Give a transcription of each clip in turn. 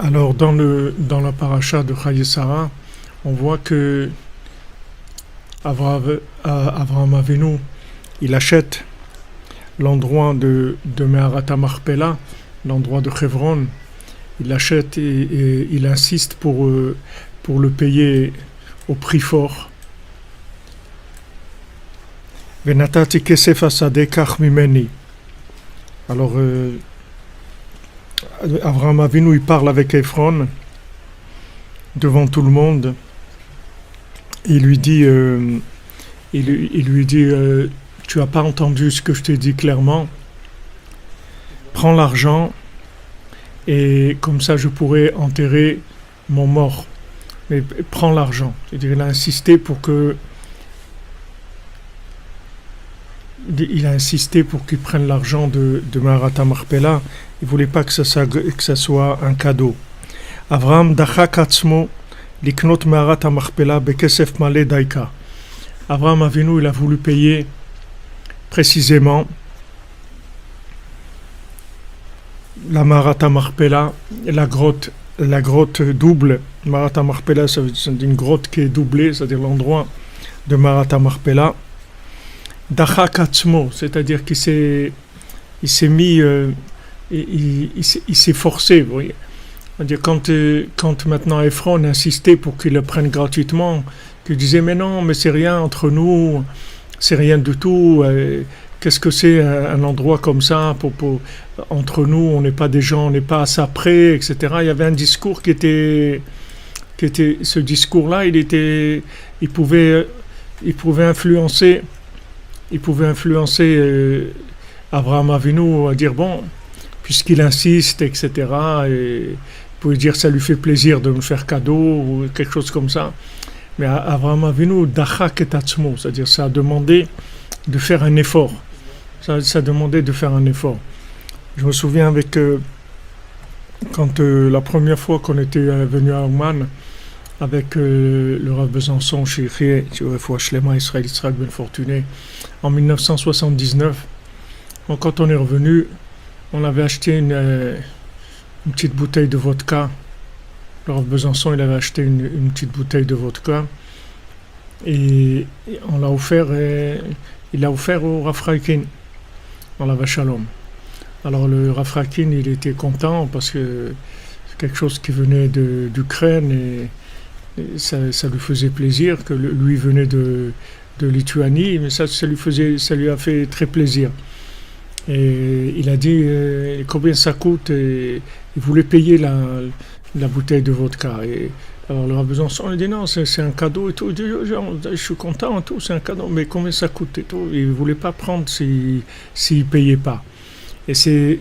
Alors, dans la paracha de Chayei Sarah, on voit que Avraham Avinu, il achète l'endroit de Meharat Marpella, l'endroit de Hebron. Il l'achète et il insiste pour le payer au prix fort. Venatati kesef asade kach mimeni. Alors, Avraham Avinu, il parle avec Ephron devant tout le monde. Il lui dit, tu n'as pas entendu ce que je t'ai dit clairement. Prends l'argent et comme ça je pourrai enterrer mon mort. Mais prends l'argent. C'est-à-dire, il a insisté pour qu'il prenne l'argent de Meharat Marpella. Il ne voulait pas que ça soit un cadeau. Avraham dachak atzmo liknot Meharat Marpella bekesef malé daika. Avraham Avinu, il a voulu payer précisément la Meharat Marpella, la grotte double. Meharat Marpella, c'est une grotte qui est doublée, c'est-à-dire l'endroit de Meharat Marpella. Dachak atzmo, c'est-à-dire qu'il s'est mis, il s'est forcé. Vous voyez. C'est-à-dire quand maintenant Ephron insistait pour qu'il le prenne gratuitement, qu'il disait mais non, mais c'est rien entre nous, c'est rien du tout. Qu'est-ce que c'est un endroit comme ça entre nous, on n'est pas des gens, on n'est pas à ça près, etc. Il y avait un discours qui était ce discours-là, il pouvait influencer. Il pouvait influencer Avraham Avinu à dire bon, puisqu'il insiste, etc. Et il pouvait dire ça lui fait plaisir de me faire cadeau ou quelque chose comme ça. Mais Avraham Avinu dachak et atzmo, c'est-à-dire ça a demandé de faire un effort. Ça demandait de faire un effort. Je me souviens quand la première fois qu'on était venu à Ouman avec le Rav Besançon chez Refoua Shlema Israël Yitzhak Ben Fortuné en 1979. Donc, quand on est revenu, on avait acheté une petite bouteille de vodka. Le Rav Besançon, il avait acheté une petite bouteille de vodka et on l'a offert. Il l'a offert au Rav Raikin dans la Vachalom. Alors le Rav Raikin, il était content parce que c'est quelque chose qui venait d'Ukraine et ça lui faisait plaisir que lui venait de Lituanie, mais ça lui a fait très plaisir. Et il a dit combien ça coûte et il voulait payer la bouteille de vodka. Et alors le Rav Besançon, il dit non, c'est un cadeau et tout. Il dit je suis content et tout, c'est un cadeau, mais combien ça coûte et tout. Il ne voulait pas prendre s'il ne payait pas. Et c'est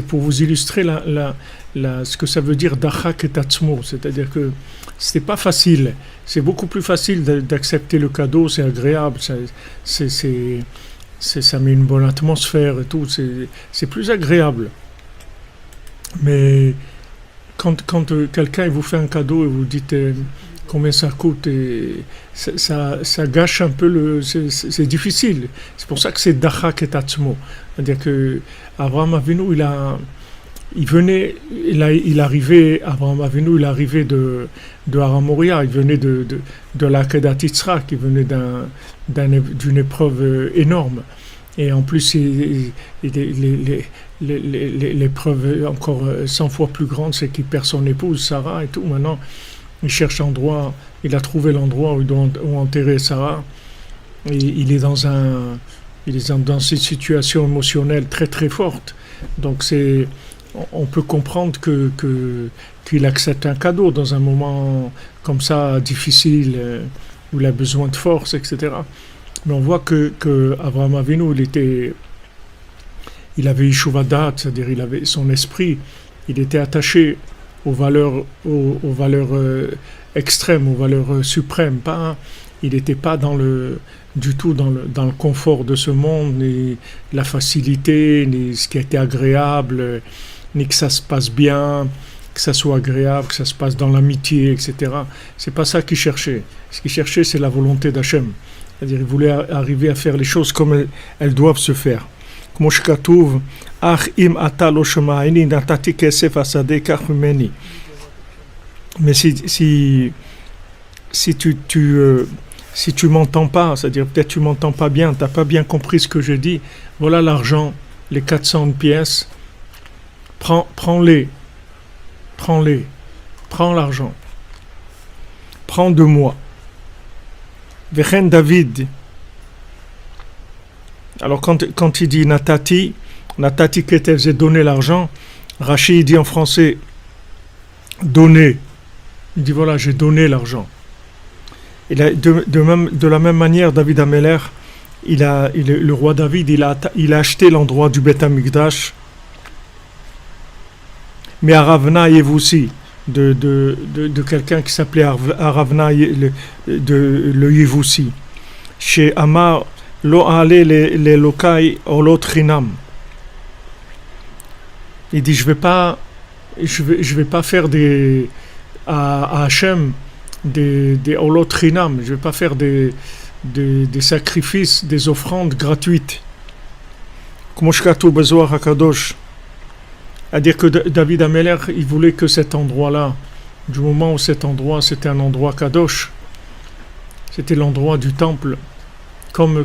pour vous illustrer ce que ça veut dire dachak et atzmo, c'est-à-dire que c'était pas facile. C'est beaucoup plus facile d'accepter le cadeau, c'est agréable, ça met une bonne atmosphère et tout, c'est plus agréable. Mais quand quelqu'un vous fait un cadeau et vous dites combien ça coûte, et ça gâche un peu c'est difficile. C'est pour ça que c'est dachak et atzmo. C'est-à-dire que Avraham Avinu, Avraham Avinu, il arrivait de Har Moria, il venait de la Kedat Yitzhak, il venait d'une épreuve énorme. Et en plus, l'épreuve encore 100 fois plus grande, c'est qu'il perd son épouse, Sarah, et tout. Maintenant, il cherche l'endroit, il a trouvé l'endroit où il doit enterrer Sarah. Et il est dans cette situation émotionnelle très très forte. Donc on peut comprendre qu'il accepte un cadeau dans un moment comme ça difficile, où il a besoin de force, etc. Mais on voit que Avraham Avinu, il avait Yeshuva Dat, c'est-à-dire il avait son esprit, il était attaché aux valeurs extrêmes, aux valeurs suprêmes. Il n'était pas du tout dans le confort de ce monde, ni la facilité, ni ce qui était agréable, ni que ça se passe bien, que ça soit agréable, que ça se passe dans l'amitié, etc. C'est pas ça qu'il cherchait. Ce qu'il cherchait, c'est la volonté d'Hachem. C'est-à-dire, il voulait arriver à faire les choses comme elles doivent se faire. כמו שכתוב, אך אם אתה לא שמעני, נתתי כסף השדה כך ממני. Mais si tu m'entends pas, c'est-à-dire peut-être tu m'entends pas bien, t'as pas bien compris ce que je dis, voilà l'argent, les 400 pièces, prends-les, prends l'argent, prends de moi. Vechen David. Alors quand il dit Natati qu'était faisait donner l'argent, Rachi dit en français donner. Il dit voilà, j'ai donné l'argent. De la même manière, David Ameler, le roi David, il a acheté l'endroit du Beth Amikdash, mais à Ravna Yevoussi, de quelqu'un qui s'appelait Aravna le Yevoussi. Chez Amar, Lo Ale les lokai olot chinam. Il dit je vais pas faire à Hachem des olot chinam, je vais pas faire des sacrifices, des offrandes gratuites. Comme Shkatu Bezoar HaKadosh. C'est-à-dire que David Ameler, il voulait que cet endroit-là, du moment où cet endroit, c'était un endroit Kadosh, c'était l'endroit du temple, comme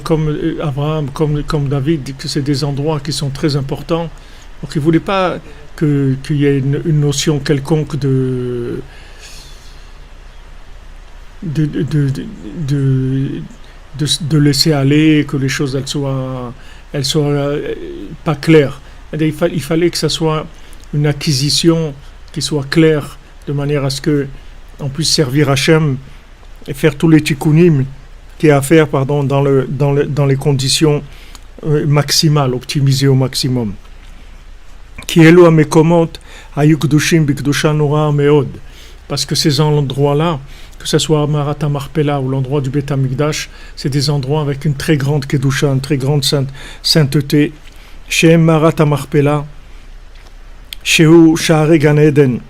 Abraham, comme David, que c'est des endroits qui sont très importants. Donc il ne voulait pas qu'il y ait une notion quelconque de laisser aller, que les choses elles soient pas claires. Il fallait que ça soit une acquisition qui soit claire, de manière à ce qu'on puisse servir Hachem et faire tous les tikkunim qu'il y a à faire dans les conditions maximales, optimisées au maximum. Parce que ces endroits-là, que ce soit Marat HaMachpelah ou l'endroit du Beth Amikdash, c'est des endroits avec une très grande kedusha, une très grande sainteté. Chez Marat HaMachpelah, chez Sha'arei Gan Eden,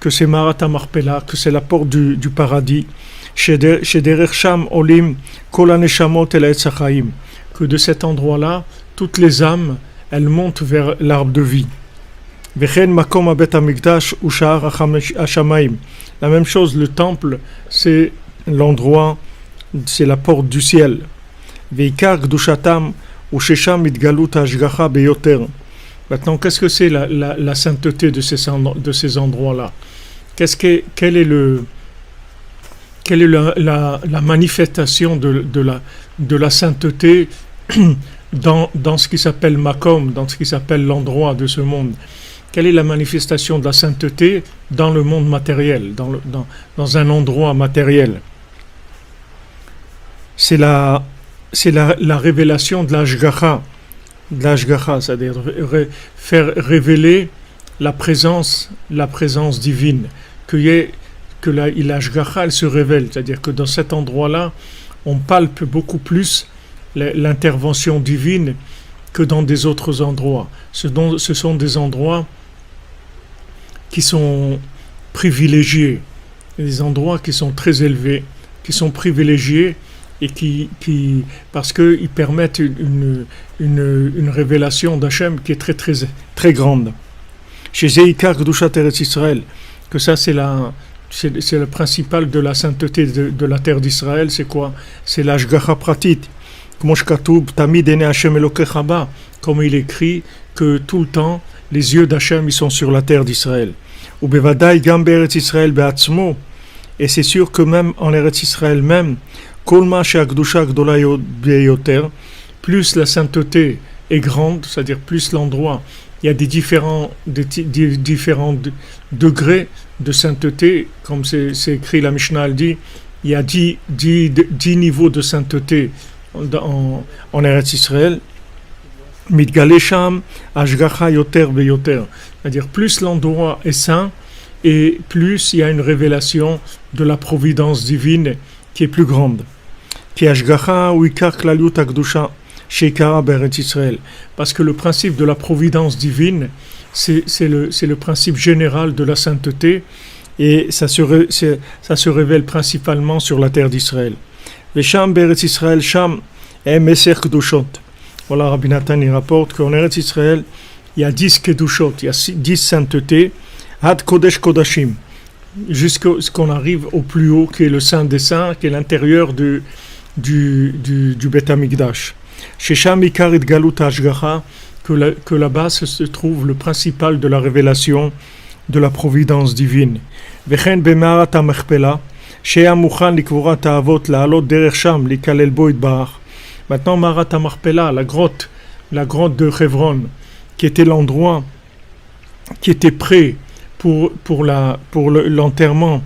que c'est Marat HaMachpelah, que c'est la porte du paradis. Chez Derech Sham Olim Kol HaNeshamot El Etz HaChaim, que de cet endroit-là, toutes les âmes, elles montent vers l'arbre de vie. Vechen Makom HaBet HaMikdash ou Sha'ar HaShamayim. La même chose, le temple, c'est l'endroit, c'est la porte du ciel. Veikar Gdushatam ou Shesham Idgalut HaShgacha Beyoter. Maintenant, qu'est-ce que c'est la sainteté de ces endroits-là? Quelle est la manifestation de la sainteté dans ce qui s'appelle Makom, dans ce qui s'appelle l'endroit de ce monde? Quelle est la manifestation de la sainteté dans le monde matériel, dans un endroit matériel? C'est la révélation de l'Ashgacha, c'est-à-dire faire révéler la présence divine, que l'Ashgacha, elle se révèle, c'est-à-dire que dans cet endroit-là, on palpe beaucoup plus l'intervention divine que dans des autres endroits. Ce sont des endroits qui sont privilégiés, des endroits qui sont très élevés, qui sont privilégiés et qui parce qu'ils permettent une révélation d'Hachem qui est très très très grande. Chez Zeikar Kedushat Eretz Israël, que ça c'est le principal de la sainteté de la terre d'Israël, c'est quoi? C'est l'Ashgacha Pratit. Comme il écrit que tout le temps les yeux d'Hachem ils sont sur la terre d'Israël. Et c'est sûr que même en Eretz Israël même, plus la sainteté est grande, c'est-à-dire plus l'endroit, il y a des différents degrés de sainteté, comme c'est écrit, la Mishnah elle dit, il y a 10 niveaux de sainteté en Eretz Israël. C'est-à-dire plus l'endroit est saint et plus il y a une révélation de la providence divine qui est plus grande. Parce que le principe de la providence divine, c'est le principe général de la sainteté et ça se révèle principalement sur la terre d'Israël. Voilà, Rabbi Nathan il rapporte qu'en Eretz Israël, il y a 10 kedushot, il y a 10 saintetés, Had Kodesh Kodashim, jusqu'à ce qu'on arrive au plus haut, qui est le Saint des Saints, qui est l'intérieur du Beth Amikdash. Shesham Ikar Galut Hashgacha, que là-bas se trouve le principal de la révélation de la providence divine. Vechen Bemarat HaMechpelah, Shea Mukhan Likvurat HaAvot La'alot Derech Sham Likalel Bo Yitbarach. Maintenant, Marat HaMachpelah, la grotte de Hebron, qui était l'endroit qui était prêt pour l'enterrement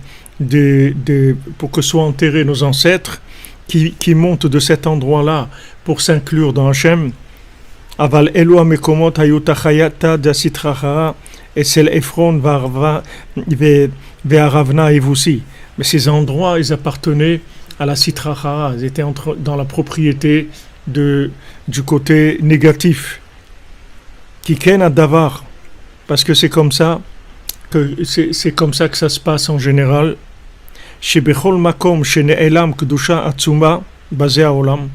pour que soient enterrés nos ancêtres, qui montent de cet endroit-là pour s'inclure dans Hachem. Aval Elu HaMekomot Hayu Tachayata Dasitra Chara Esel Ephron Ve'aravna Evusi. Mais ces endroits, ils appartenaient à la Sitra Chara, ils étaient dans la propriété du côté négatif. Kiken Adavar, parce que c'est comme ça que ça se passe en général. Chez Bechol Makom, chez Ne'elam Kedusha Atsuma, basé à Olam,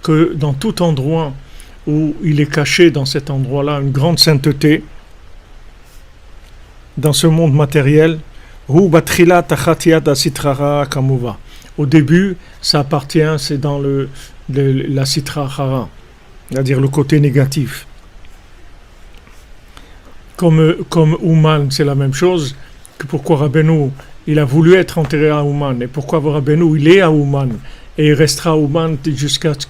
que dans tout endroit où il est caché, dans cet endroit-là, une grande sainteté, dans ce monde matériel, Hu Batrila Tachatiat Asitrara Kamuva. Au début, ça appartient, c'est dans la Sitra Chara, c'est-à-dire le côté négatif. Comme Ouman, c'est la même chose, que pourquoi Rabbeinu, il a voulu être enterré à Ouman, et pourquoi Rabbeinu, il est à Ouman, et il restera à Ouman jusqu'à ce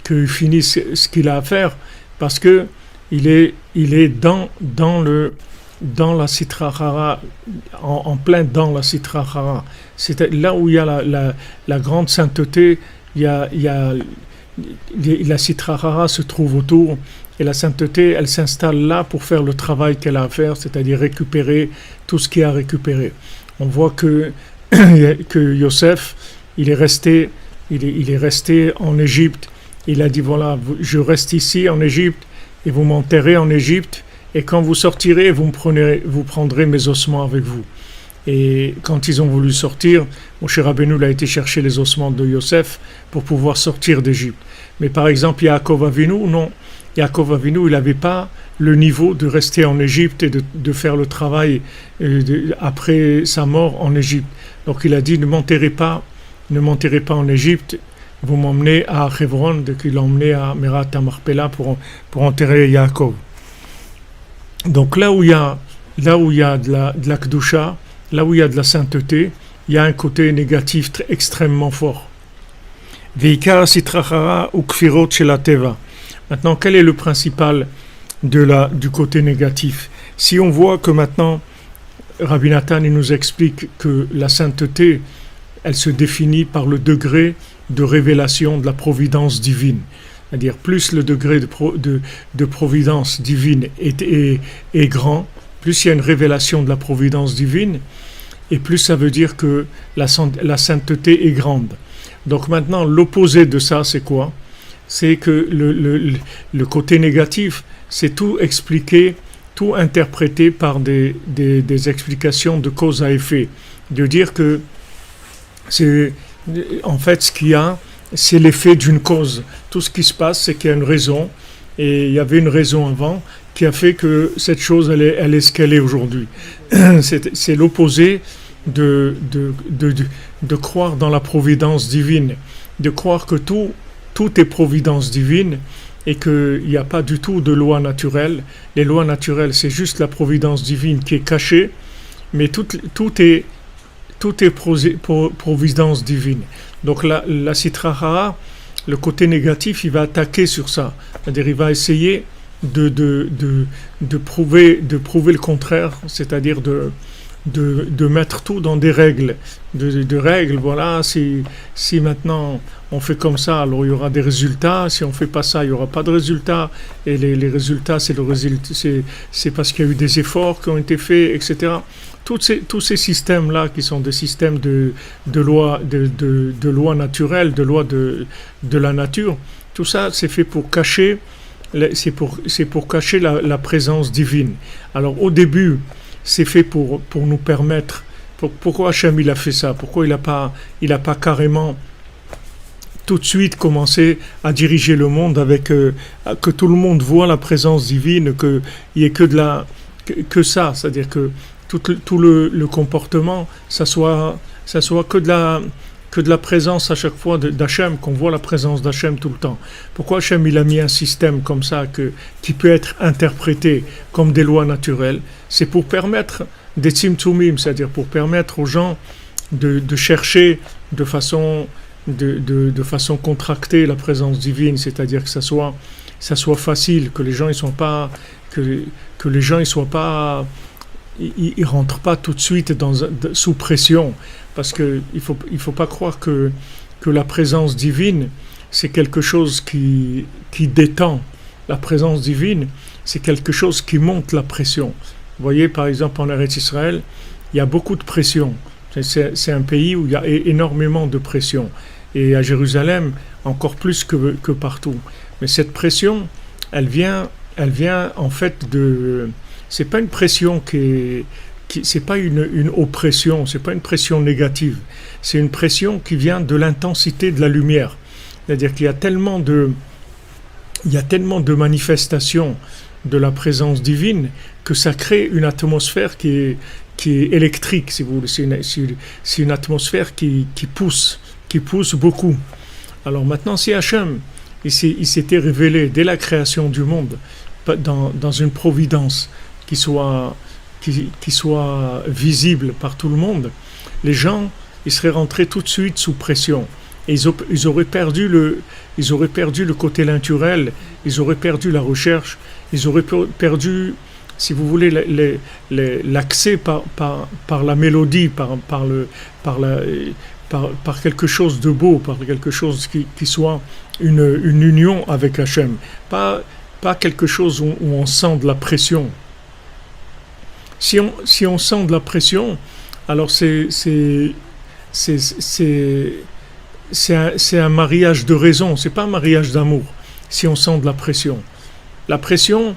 qu'il finisse ce qu'il a à faire, parce que il est dans la Sitra Chara, en plein dans la Sitra Chara. C'est là où il y a la grande sainteté, la Sitra Chara se trouve autour, et la sainteté, elle s'installe là pour faire le travail qu'elle a à faire, c'est-à-dire récupérer tout ce qu'il y a à récupérer. On voit que Yosef, il est resté en Égypte. Il a dit, voilà, je reste ici en Égypte, et vous m'enterrez en Égypte, et quand vous sortirez, vous prendrez mes ossements avec vous. Et quand ils ont voulu sortir, Moshe Rabbeinu a été chercher les ossements de Yosef pour pouvoir sortir d'Égypte. Mais par exemple, Yaakov Avinu, non. Yaakov Avinu, il n'avait pas le niveau de rester en Égypte et de faire le travail après sa mort en Égypte. Donc il a dit, ne m'enterrez pas en Égypte, vous m'emmenez à Hebron, donc il l'a emmené à Merat HaMachpelah pour enterrer Yaakov. Donc là où il y a de la Kedusha, là où il y a de la sainteté, il y a un côté négatif extrêmement fort. Veikar Sitra Chara ou Kfirot Shel Teva. Maintenant, quel est le principal du côté négatif? Si on voit que maintenant, Rabbi Nathan il nous explique que la sainteté, elle se définit par le degré de révélation de la providence divine. C'est-à-dire, plus le degré de providence divine est grand, plus il y a une révélation de la providence divine, et plus ça veut dire que la sainteté est grande. Donc maintenant, l'opposé de ça, c'est quoi? C'est que le côté négatif, c'est tout expliqué, tout interprété par des explications de cause à effet. De dire que c'est en fait ce qu'il y a, c'est l'effet d'une cause. Tout ce qui se passe, c'est qu'il y a une raison, et il y avait une raison avant qui a fait que cette chose, elle est ce qu'elle est aujourd'hui. C'est l'opposé de croire dans la providence divine, de croire que tout est providence divine et qu'il n'y a pas du tout de loi naturelle. Les lois naturelles, c'est juste la providence divine qui est cachée, mais tout est providence divine. Donc la Sitra Chara, le côté négatif, il va attaquer sur ça. C'est-à-dire, il va essayer de prouver le contraire, c'est-à-dire de mettre tout dans des règles, de règles. Voilà, si maintenant on fait comme ça, alors il y aura des résultats. Si on fait pas ça, il y aura pas de résultats. Et les résultats, c'est parce qu'il y a eu des efforts qui ont été faits, etc. Tous ces systèmes-là, qui sont des systèmes de lois naturelles, de lois de la nature, tout ça, c'est fait pour cacher. C'est pour cacher la présence divine. Alors au début, c'est fait pour nous permettre. Pourquoi Hachem il a fait ça? Pourquoi il a pas carrément tout de suite commencer à diriger le monde avec que tout le monde voit la présence divine, qu'il n'y ait que ça, c'est-à-dire que tout le comportement, ça soit que de la présence à chaque fois d'Hachem, qu'on voit la présence d'Hachem tout le temps. Pourquoi Hachem il a mis un système comme ça qui peut être interprété comme des lois naturelles? C'est pour permettre des tzimtzumim, c'est-à-dire pour permettre aux gens de chercher de façon contractée la présence divine, c'est-à-dire que ça soit facile, que les gens ils rentrent pas tout de suite sous pression, parce que il faut pas croire que la présence divine c'est quelque chose qui détend. La présence divine c'est quelque chose qui monte la pression. Vous voyez par exemple en Eretz Israël, il y a beaucoup de pression. C'est un pays où il y a énormément de pression, et à Jérusalem encore plus que partout. Mais cette pression, elle vient en fait c'est pas une pression c'est pas une oppression, c'est pas une pression négative. C'est une pression qui vient de l'intensité de la lumière. C'est-à-dire qu'il y a tellement de manifestations de la présence divine que ça crée une atmosphère qui est électrique, si vous voulez. C'est une atmosphère qui pousse beaucoup. Alors maintenant, si Hachem il s'était révélé dès la création du monde dans une providence qui soit visible par tout le monde, les gens ils seraient rentrés tout de suite sous pression. Et ils auraient perdu le côté naturel, ils auraient perdu la recherche, ils auraient perdu, si vous voulez, l'accès par la mélodie, par quelque chose de beau, par quelque chose qui soit une union avec Hachem. Pas quelque chose où on sent de la pression. Si on sent de la pression, alors c'est un mariage de raison, c'est pas un mariage d'amour. Si on sent de la pression,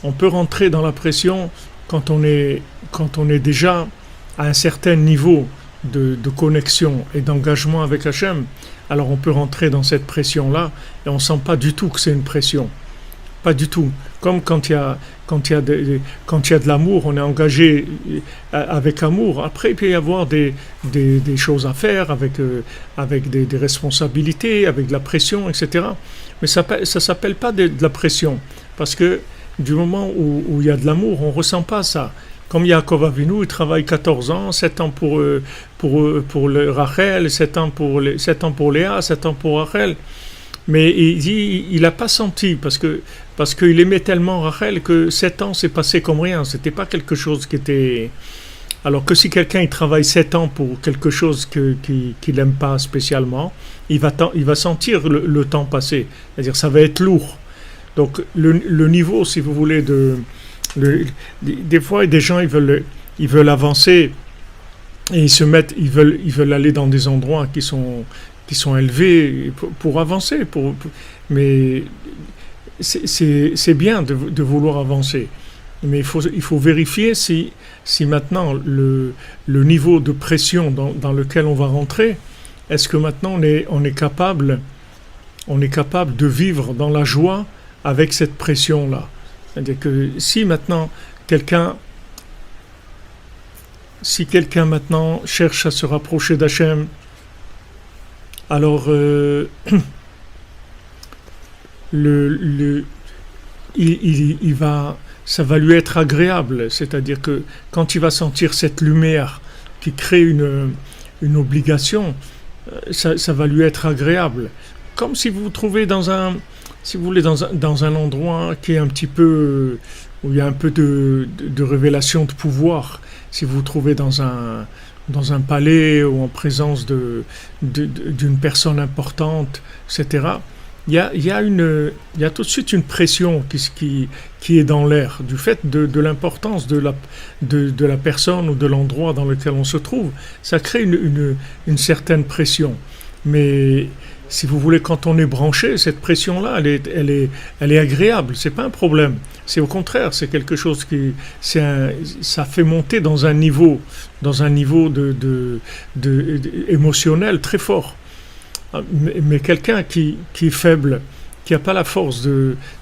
on peut rentrer dans la pression quand on est déjà à un certain niveau de connexion et d'engagement avec Hachem. Alors on peut rentrer dans cette pression-là et on sent pas du tout que c'est une pression. Pas du tout. Comme quand il y a de l'amour, on est engagé avec amour. Après, il peut y avoir des choses à faire avec des responsabilités, avec de la pression, etc. Mais ça s'appelle pas de la pression. Parce que du moment où il y a de l'amour, on ne ressent pas ça. Comme Yaakov Avinu, il travaille 14 ans, 7 ans pour Rachel, 7 ans pour Léa, 7 ans pour Rachel. Mais il dit, il n'a pas senti, parce qu'il aimait tellement Rachel que 7 ans s'est passé comme rien. C'était pas quelque chose qui était... Alors que si quelqu'un il travaille 7 ans pour quelque chose qu'il n'aime pas spécialement, il va sentir le temps passer. C'est-à-dire ça va être lourd. Donc le niveau, si vous voulez, des fois des gens ils veulent avancer et ils veulent aller dans des endroits qui sont élevés pour avancer. Mais c'est bien de vouloir avancer. Mais il faut vérifier si maintenant le niveau de pression dans lequel on va rentrer, est-ce que maintenant on est capable de vivre dans la joie avec cette pression-là. C'est-à-dire que si quelqu'un maintenant cherche à se rapprocher d'Hachem, alors ça va lui être agréable. C'est-à-dire que quand il va sentir cette lumière qui crée une obligation, ça va lui être agréable. Comme si vous vous trouvez dans un endroit qui est un petit peu, où il y a un peu de révélation de pouvoir. Si vous vous trouvez dans un palais ou en présence d'une personne importante, etc., il y a tout de suite une pression qui est dans l'air, du fait de l'importance de la personne ou de l'endroit dans lequel on se trouve. Ça crée une certaine pression. Mais si vous voulez, quand on est branché, cette pression-là, elle est agréable, c'est pas un problème. C'est au contraire, c'est quelque chose ça fait monter dans un niveau émotionnel très fort. Mais quelqu'un qui est faible, qui n'a pas la force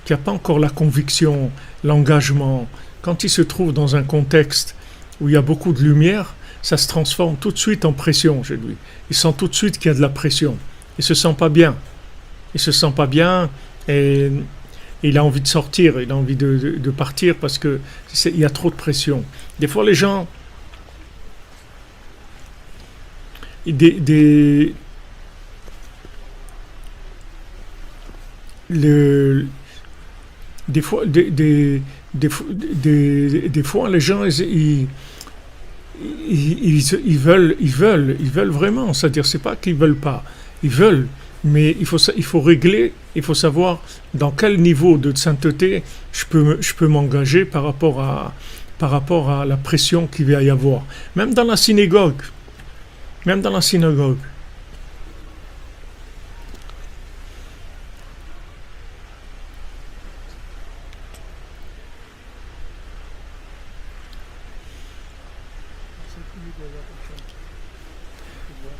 qui n'a pas encore la conviction, l'engagement, quand il se trouve dans un contexte où il y a beaucoup de lumière, ça se transforme tout de suite en pression chez lui. Il sent tout de suite qu'il y a de la pression. Il se sent pas bien. Il se sent pas bien et il a envie de sortir, il a envie de partir parce que il y a trop de pression. Des fois, les gens, des, le, des fois, des fois, les gens, ils veulent vraiment. C'est-à-dire, c'est pas qu'ils veulent pas, ils veulent. Mais il faut régler, il faut savoir dans quel niveau de sainteté je peux m'engager par rapport à la pression qu'il va y avoir. Même dans la synagogue. Même dans la synagogue.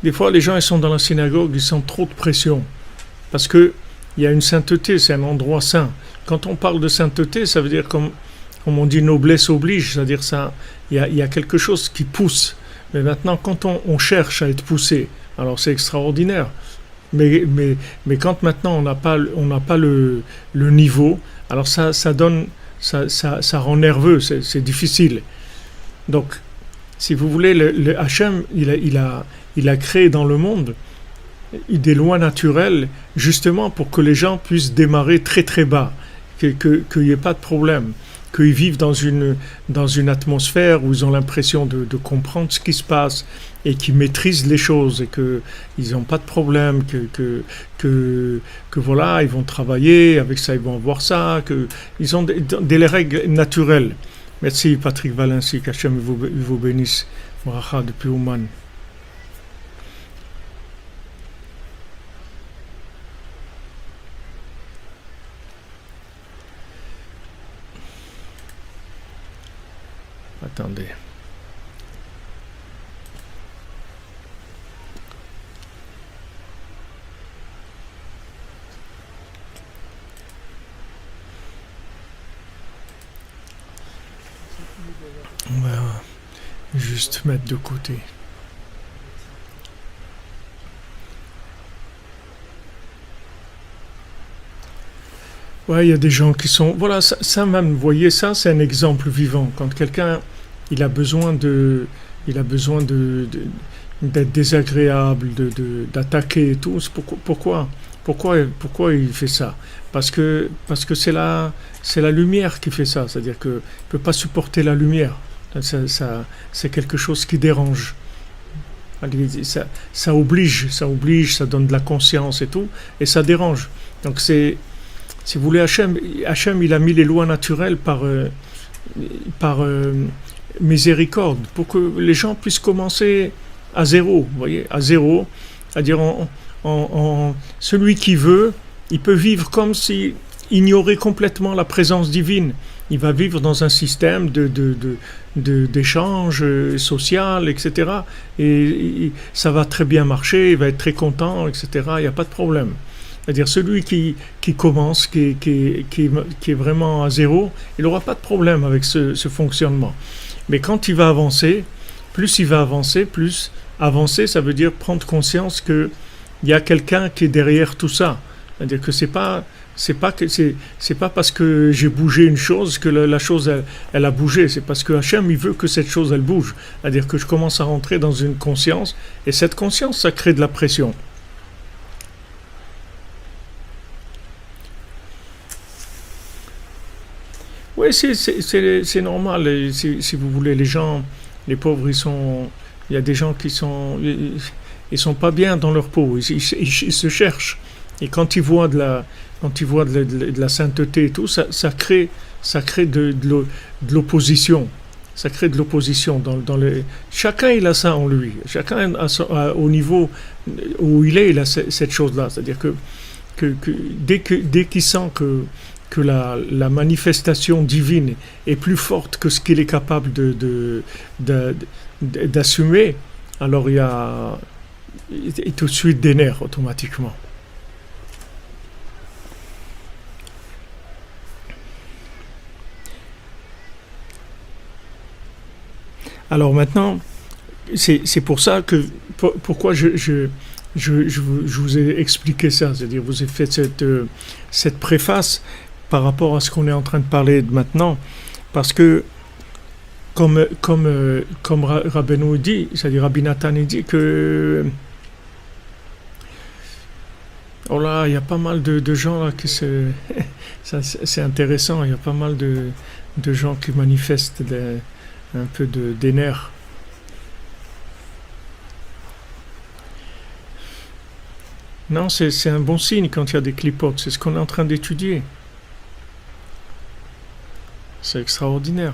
Des fois, les gens ils sont dans la synagogue, ils sentent trop de pression. Parce que il y a une sainteté, c'est un endroit saint. Quand on parle de sainteté, ça veut dire comme on dit noblesse oblige, c'est-à-dire ça, il y a quelque chose qui pousse. Mais maintenant, quand on cherche à être poussé, alors c'est extraordinaire. Mais quand maintenant on n'a pas le niveau, alors ça donne, ça rend nerveux, c'est difficile. Donc, si vous voulez, le Hachem, il a créé dans le monde des lois naturelles justement pour que les gens puissent démarrer très très bas, qu'il n'y ait pas de problème, qu'ils vivent dans une atmosphère où ils ont l'impression de comprendre ce qui se passe et qu'ils maîtrisent les choses et qu'ils n'ont pas de problème, que voilà, ils vont travailler, avec ça ils vont avoir ça, qu'ils ont des règles naturelles. Merci Patrick Valency, qu'Hachem vous bénisse. Bracha depuis Ouman. Attendez. On va juste mettre de côté. Ouais, il y a des gens qui sont... Voilà, ça même, vous voyez, ça, c'est un exemple vivant. Quand quelqu'un, il a besoin d'être désagréable, d'attaquer et tout, pourquoi il fait ça? Parce que c'est la lumière qui fait ça. C'est-à-dire qu'il ne peut pas supporter la lumière. C'est quelque chose qui dérange. Ça oblige, ça donne de la conscience et tout, et ça dérange. Donc si vous voulez, Hachem, il a mis les lois naturelles par miséricorde, pour que les gens puissent commencer à zéro, vous voyez, à zéro, c'est-à-dire celui qui veut, il peut vivre comme s'il ignorait complètement la présence divine. Il va vivre dans un système d'échange social, etc. Et ça va très bien marcher, il va être très content, etc. Il n'y a pas de problème. C'est-à-dire celui qui commence, qui est vraiment à zéro, il n'aura pas de problème avec ce fonctionnement. Mais quand il va avancer, plus avancer, ça veut dire prendre conscience qu'il y a quelqu'un qui est derrière tout ça. C'est-à-dire que c'est pas parce que j'ai bougé une chose que la chose elle a bougé. C'est parce que Hachem il veut que cette chose elle bouge. C'est-à-dire que je commence à rentrer dans une conscience et cette conscience ça crée de la pression. Oui, c'est normal. Et si vous voulez, les gens, les pauvres, il y a des gens ils sont pas bien dans leur peau. Ils se cherchent. Et quand ils voient de la sainteté et tout, ça crée de l'opposition. Ça crée de l'opposition chacun il a ça en lui. Chacun au niveau où il a cette chose-là. C'est-à-dire que dès qu'il sent que la manifestation divine est plus forte que ce qu'il est capable d'assumer, alors et tout de suite des nerfs automatiquement. Alors maintenant, c'est pour ça que pourquoi je vous ai expliqué ça, c'est-à-dire vous ai fait cette préface par rapport à ce qu'on est en train de parler maintenant, parce que comme Rabbeinu dit, c'est-à-dire Rabbi Nathan dit que oh là, il y a pas mal de gens là qui c'est intéressant, il y a pas mal de gens qui manifestent un peu des nerfs. Non, c'est un bon signe quand il y a des clipotes, c'est ce qu'on est en train d'étudier. C'est extraordinaire.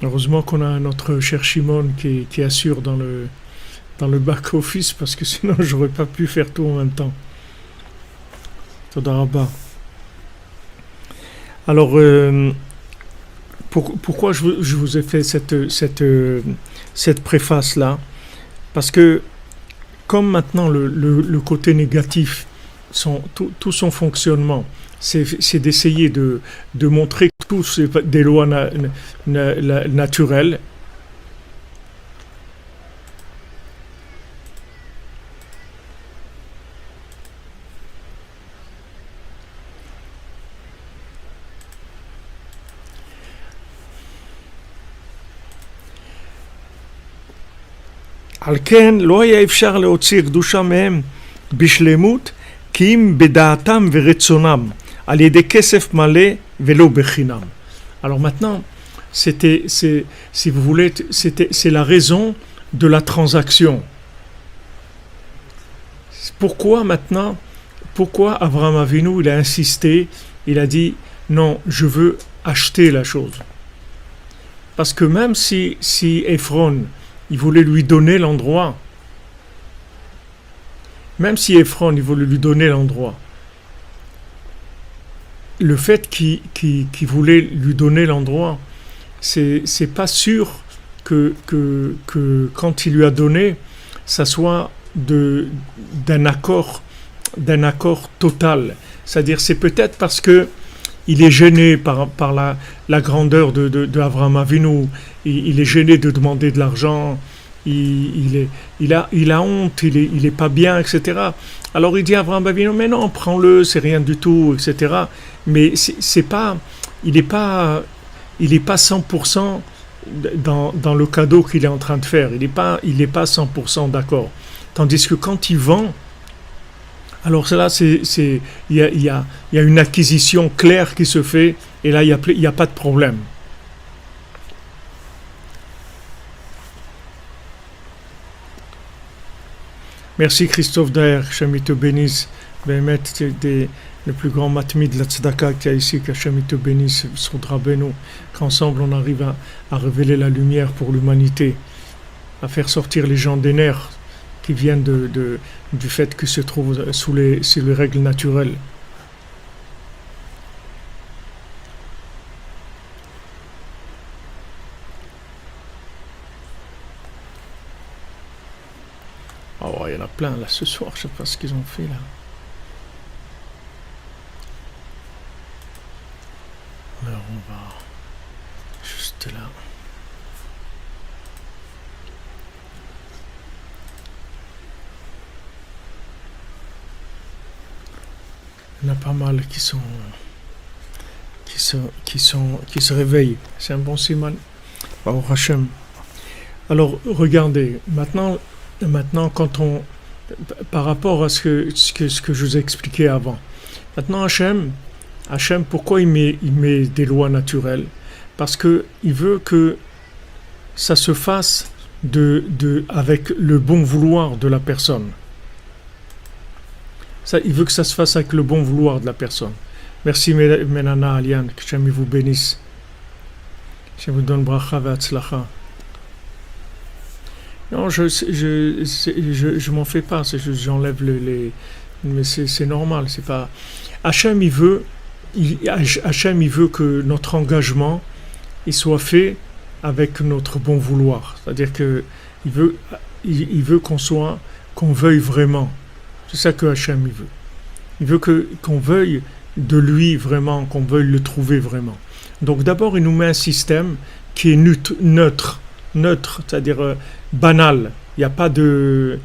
Heureusement qu'on a notre cher Shimon qui assure dans le back-office, parce que sinon j'aurais pas pu faire tout en même temps. Toda Rabba. Alors, pourquoi je vous ai fait cette préface-là? Parce que, comme maintenant le côté négatif, tout son fonctionnement, c'est d'essayer de montrer que tout c'est des lois naturelles. על כן לא היה אפשר להוציא קדושה מהם בשלמות כי אם בדעתם ורצונם על ידי כסף מלא ולא בחינם. Alors maintenant, si vous voulez, c'est la raison de la transaction. Pourquoi maintenant, pourquoi Abraham Avinu il a insisté, il a dit non, je veux acheter la chose. Parce que même si Ephron il voulait lui donner l'endroit. Même si Ephron, il voulait lui donner l'endroit. Le fait qu'il voulait lui donner l'endroit, c'est pas sûr que quand il lui a donné, ça soit d'un accord total. C'est-à-dire, c'est peut-être parce que il est gêné par la grandeur de Abraham Avinu. Il est gêné de demander de l'argent. Il a honte. Il est pas bien, etc. Alors il dit à Abraham Avinu, mais non, prends-le, c'est rien du tout, etc. Mais il n'est pas 100% dans le cadeau qu'il est en train de faire. Il n'est pas 100% d'accord. Tandis que quand il vend, alors là, il y a une acquisition claire qui se fait, et là, il y a pas de problème. Merci Christophe Daher, Hachem te bénisse. Bémet, le plus grand matmi de la tzedaka qu'il y a ici, qu'Hachem te bénisse, Soudra Beno, qu'ensemble on arrive à révéler la lumière pour l'humanité, à faire sortir les gens des nerfs qui viennent du fait qu'ils se trouvent sous les règles naturelles. Oh, il y en a plein là ce soir, je ne sais pas ce qu'ils ont fait là. Alors on va juste là. Il y en a pas mal qui se réveillent. C'est un bon siman. Baruch Hashem. Alors regardez, maintenant quand par rapport à ce que je vous ai expliqué avant. Maintenant Hachem, pourquoi il met des lois naturelles? Parce que il veut que ça se fasse avec le bon vouloir de la personne. Il veut que ça se fasse avec le bon vouloir de la personne. Merci Menana Aliane, que Hachem vous bénisse. Je vous donne bracha ve'atzlacha. Non, je m'en fais pas, j'enlève mais c'est normal, c'est pas. Hachem il veut que notre engagement il soit fait avec notre bon vouloir. C'est-à-dire que il veut qu'on veuille vraiment. C'est ça que Hachem il veut. Il veut qu'on veuille de lui vraiment, qu'on veuille le trouver vraiment. Donc d'abord, il nous met un système qui est neutre, c'est-à-dire banal. Il n'y a pas de...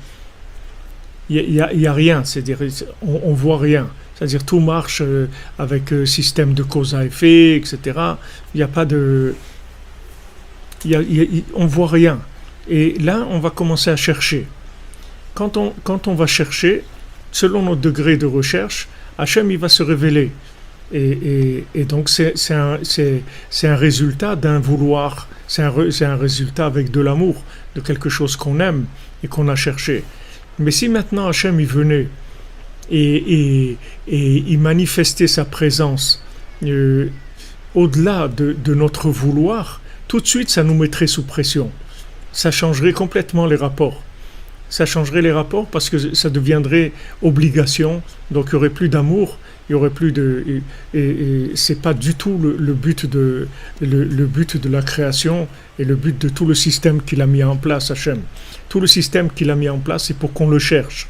Il y a rien, c'est-à-dire on voit rien. C'est-à-dire tout marche avec système de cause à effet, etc. Il n'y a pas de... on voit rien. Et là, on va commencer à chercher. Quand on va chercher, selon notre degré de recherche, Hachem il va se révéler. Et donc c'est un résultat d'un vouloir, c'est un résultat avec de l'amour, de quelque chose qu'on aime et qu'on a cherché. Mais si maintenant Hachem il venait et il manifestait sa présence au-delà de notre vouloir, tout de suite ça nous mettrait sous pression. Ça changerait complètement les rapports. Ça changerait les rapports parce que ça deviendrait obligation, donc il n'y aurait plus d'amour, il y aurait plus de... Et c'est pas du tout le but de la création et le but de tout le système qu'il a mis en place, Hachem. Tout le système qu'il a mis en place, c'est pour qu'on le cherche.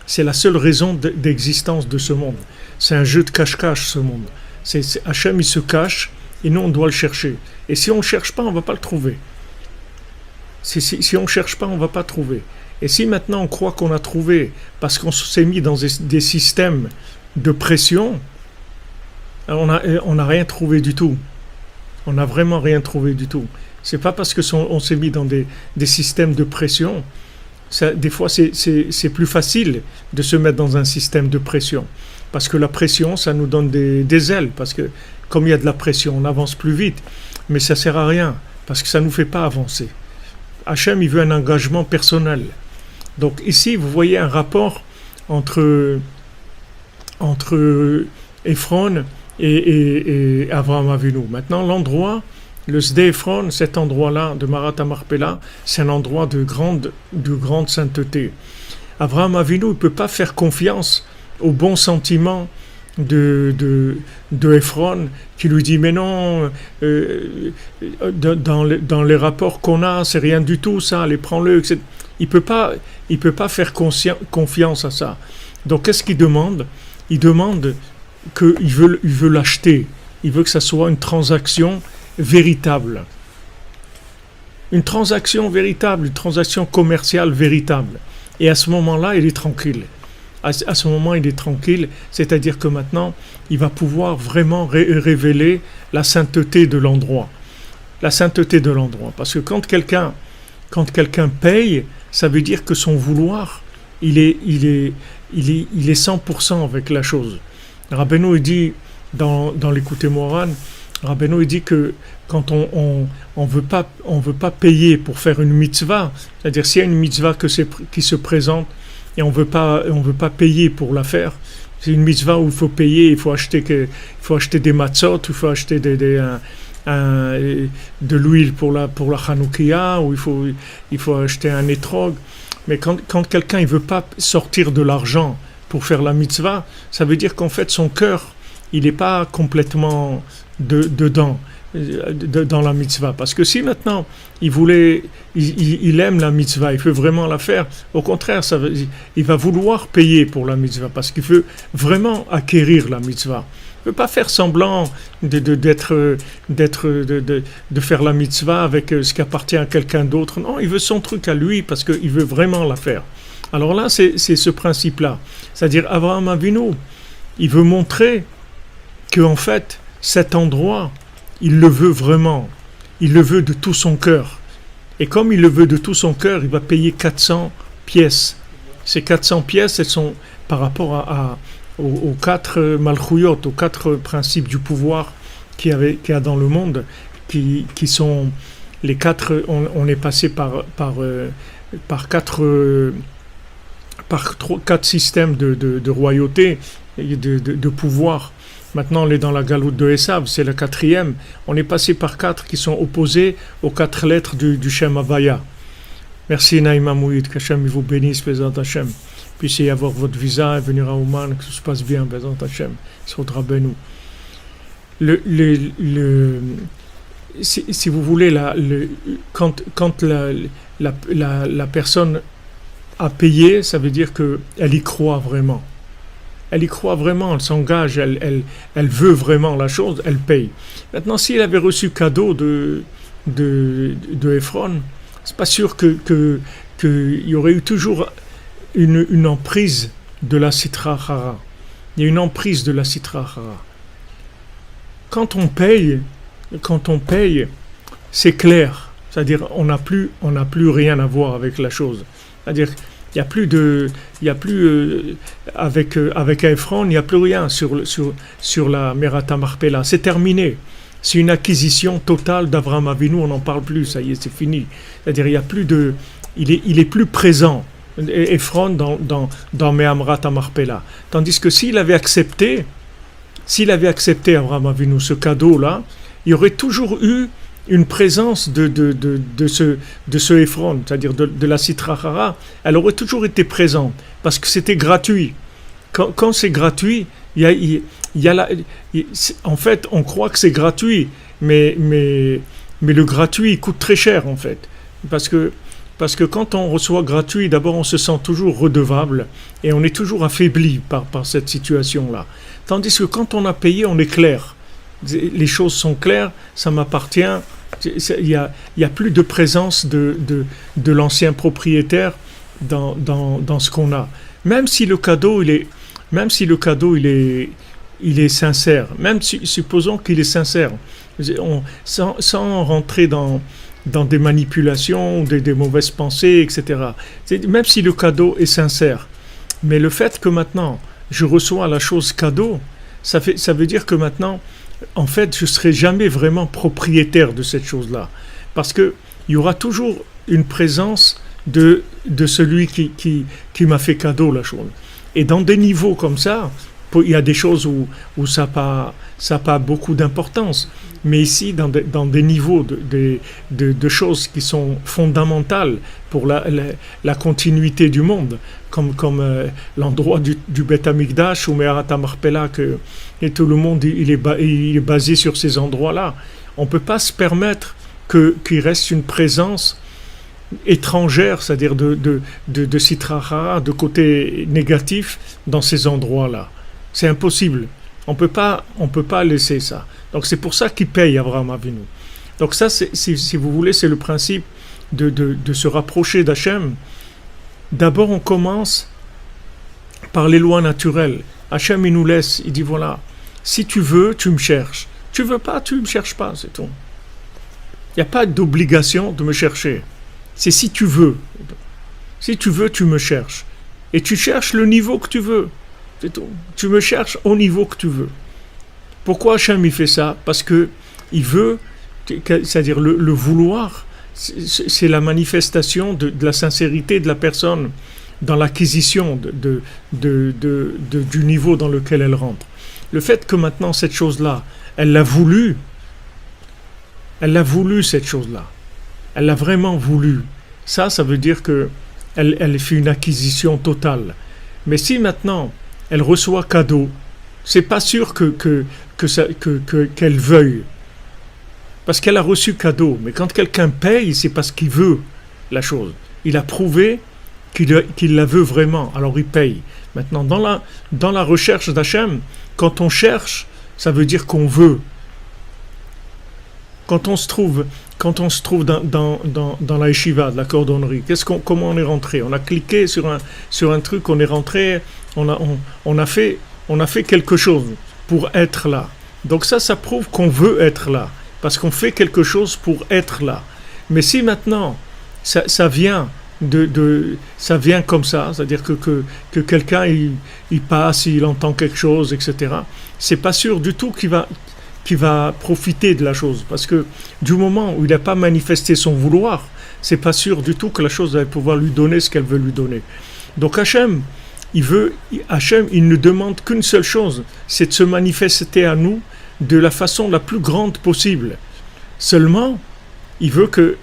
C'est la seule raison d'existence de ce monde. C'est un jeu de cache-cache, ce monde. Hachem, il se cache et nous, on doit le chercher. Et si on ne cherche pas, on ne va pas le trouver. Si on ne cherche pas, on ne va pas trouver. Et si maintenant on croit qu'on a trouvé, parce qu'on s'est mis dans des systèmes de pression, on n'a rien trouvé du tout. On n'a vraiment rien trouvé du tout. C'est pas parce qu'on s'est mis dans des systèmes de pression. Des fois, c'est plus facile de se mettre dans un système de pression. Parce que la pression, ça nous donne des ailes. Parce que comme il y a de la pression, on avance plus vite. Mais ça ne sert à rien, parce que ça ne nous fait pas avancer. Hachem, il veut un engagement personnel. Donc ici, vous voyez un rapport entre Ephron et Avraham Avinu. Maintenant, l'endroit, le Sde Ephron, cet endroit-là de Marat HaMachpelah, c'est un endroit de grande sainteté. Avraham Avinu ne peut pas faire confiance aux bons sentiments de Ephron qui lui dit mais non, dans les rapports qu'on a, c'est rien du tout ça, allez prends-le, etc. Il peut pas faire confiance à ça. Donc qu'est-ce qu'il demande? Il demande qu'il veut l'acheter. Il veut que ça soit une transaction véritable. Une transaction véritable, une transaction commerciale véritable. Et à ce moment-là, il est tranquille. À ce moment, il est tranquille, c'est-à-dire que maintenant, il va pouvoir vraiment révéler la sainteté de l'endroit. La sainteté de l'endroit. Parce que quand quelqu'un paye, ça veut dire que son vouloir, il est 100% avec la chose. Rabbeinu il dit dans l'Écoutez Moran, Rabbeinu il dit que quand on veut pas payer pour faire une mitzvah, c'est-à-dire s'il y a une mitzvah qui se présente et on veut pas payer pour la faire, c'est une mitzvah où il faut payer, il faut acheter des matzot, il faut acheter de l'huile pour la Hanoukia, ou il faut acheter un étrog. Mais quand quelqu'un il veut pas sortir de l'argent pour faire la mitzvah, ça veut dire qu'en fait son cœur il n'est pas complètement dedans dans la mitzvah. Parce que si maintenant il aime la mitzvah, il veut vraiment la faire, au contraire, il va vouloir payer pour la mitzvah parce qu'il veut vraiment acquérir la mitzvah. Il ne veut pas faire semblant de faire la mitzvah avec ce qui appartient à quelqu'un d'autre. Non, il veut son truc à lui parce qu'il veut vraiment la faire. Alors là, c'est ce principe-là. C'est-à-dire, Avraham Avinu, il veut montrer qu'en fait, cet endroit, il le veut vraiment. Il le veut de tout son cœur. Et comme il le veut de tout son cœur, il va payer 400 pièces. Ces 400 pièces, elles sont par rapport aux 4 malchouyot, aux 4 principes du pouvoir qu'il y a dans le monde, qui sont les 4. On est passé par 4 systèmes de royauté, de pouvoir. Maintenant, on est dans la galoute de Esav, c'est la 4e. On est passé par 4 qui sont opposés aux 4 lettres du Shem Havaya. Merci Naïma Mouid, qu'Hachem vous bénisse, Bézant Hachem. Puissiez y avoir votre visa et venir à Ouman, que tout se passe bien, Bézant Hachem. Saudra Benou. si vous voulez, quand la personne a payé, ça veut dire qu'elle y croit vraiment. Elle y croit vraiment, elle s'engage, elle veut vraiment la chose, elle paye. Maintenant, s'il avait reçu cadeau de Ephron, c'est pas sûr qu'il y aurait eu toujours une emprise de la Sitra Achara. Il y a une emprise de la Sitra Achara. Quand on paye, c'est clair. C'est-à-dire, on n'a plus rien à voir avec la chose. C'est-à-dire, avec Ephron, il n'y a plus rien sur la Merata Marpella. C'est terminé. C'est une acquisition totale d'Avraham Avinu, on n'en parle plus, ça y est, c'est fini. C'est-à-dire, il est plus présent, Ephron, dans Mehamrat Marpella. Tandis que s'il avait accepté Avraham Avinu ce cadeau-là, il y aurait toujours eu une présence de ce Ephron, c'est-à-dire de la Sitra Achara, elle aurait toujours été présente, parce que c'était gratuit. Quand c'est gratuit, en fait, on croit que c'est gratuit, mais le gratuit coûte très cher, en fait. Parce que quand on reçoit gratuit, d'abord on se sent toujours redevable, et on est toujours affaibli par cette situation-là. Tandis que quand on a payé, on est clair. Les choses sont claires, ça m'appartient. Il y a plus de présence de l'ancien propriétaire dans ce qu'on a. Même si le cadeau il est sincère, supposons qu'il est sincère, sans rentrer dans des manipulations, des mauvaises pensées, etc. Même si le cadeau est sincère, mais le fait que maintenant je reçois la chose cadeau, ça veut dire que maintenant, en fait, je ne serai jamais vraiment propriétaire de cette chose-là. Parce qu'il y aura toujours une présence de celui qui m'a fait cadeau la chose. Et dans des niveaux comme ça, il y a des choses où ça n'a pas beaucoup d'importance. Mais ici, dans des niveaux de choses qui sont fondamentales pour la continuité du monde, comme l'endroit du Beth Amikdash ou Meharat Marpella, et tout le monde il est basé sur ces endroits-là. On ne peut pas se permettre qu'il reste une présence étrangère, c'est-à-dire de Sitra Achara, de côté négatif, dans ces endroits-là. C'est impossible. On peut pas laisser ça. Donc c'est pour ça qu'il paye Avraham Avinu. Donc ça, si vous voulez, c'est le principe de se rapprocher d'Hachem. D'abord, on commence par les lois naturelles. Hachem, il nous laisse, il dit voilà, si tu veux, tu me cherches. Tu veux pas, tu me cherches pas, c'est tout. Il n'y a pas d'obligation de me chercher. C'est si tu veux. Si tu veux, tu me cherches. Et tu cherches le niveau que tu veux. C'est tout. Tu me cherches au niveau que tu veux. Pourquoi Hachem il fait ça? Parce que il veut, c'est-à-dire le vouloir, c'est la manifestation de la sincérité de la personne dans l'acquisition du niveau dans lequel elle rentre. Le fait que maintenant cette chose-là, elle l'a voulu cette chose-là. Elle l'a vraiment voulu. Ça veut dire que elle fait une acquisition totale. Mais si maintenant elle reçoit cadeau, c'est pas sûr qu'elle veuille. Parce qu'elle a reçu cadeau. Mais quand quelqu'un paye, c'est parce qu'il veut la chose. Il a prouvé qu'il la veut vraiment. Alors il paye. Maintenant, dans la recherche d'Hachem, quand on cherche, ça veut dire qu'on veut. Quand on se trouve dans la yeshiva, de la cordonnerie, comment on est rentré? On a cliqué sur un truc, on est rentré, on a fait quelque chose pour être là. Donc ça prouve qu'on veut être là, parce qu'on fait quelque chose pour être là. Mais si maintenant ça vient ça vient comme ça, c'est-à-dire que quelqu'un il passe, il entend quelque chose, etc. C'est pas sûr du tout qu'il va profiter de la chose, parce que du moment où il n'a pas manifesté son vouloir, c'est pas sûr du tout que la chose va pouvoir lui donner ce qu'elle veut lui donner. Donc Hachem, il ne demande qu'une seule chose, c'est de se manifester à nous de la façon la plus grande possible. Seulement, il veut que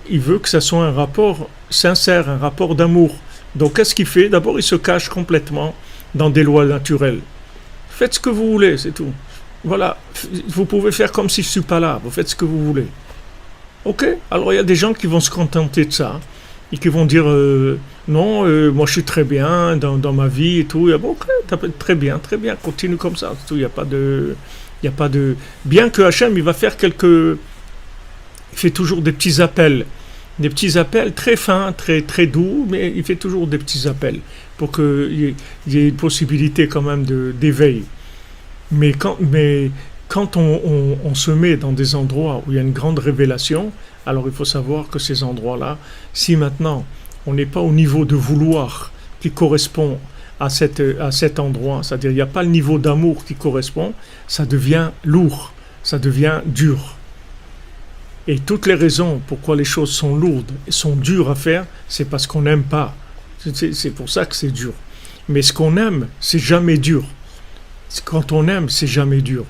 ça soit un rapport sincère, un rapport d'amour. Donc qu'est-ce qu'il fait? D'abord, il se cache complètement dans des lois naturelles. Faites ce que vous voulez, c'est tout. Voilà, vous pouvez faire comme si je ne suis pas là, vous faites ce que vous voulez. Ok, alors il y a des gens qui vont se contenter de ça et qui vont dire non, moi je suis très bien dans ma vie et tout. Et bon, ok, très bien, continue comme ça. Il n'y a pas de, il y a pas de. Bien que Hachem, il va faire quelques, il fait toujours des petits appels très fins, très très doux, mais il fait toujours des petits appels pour qu'il y ait une possibilité quand même d'éveil. Mais quand on se met dans des endroits où il y a une grande révélation, alors il faut savoir que ces endroits-là, si maintenant on n'est pas au niveau de vouloir qui correspond à cet endroit, c'est-à-dire il n'y a pas le niveau d'amour qui correspond, ça devient lourd, ça devient dur. Et toutes les raisons pourquoi les choses sont lourdes et sont dures à faire, c'est parce qu'on n'aime pas. C'est pour ça que c'est dur. Mais ce qu'on aime, c'est jamais dur. Quand on aime, c'est jamais dur.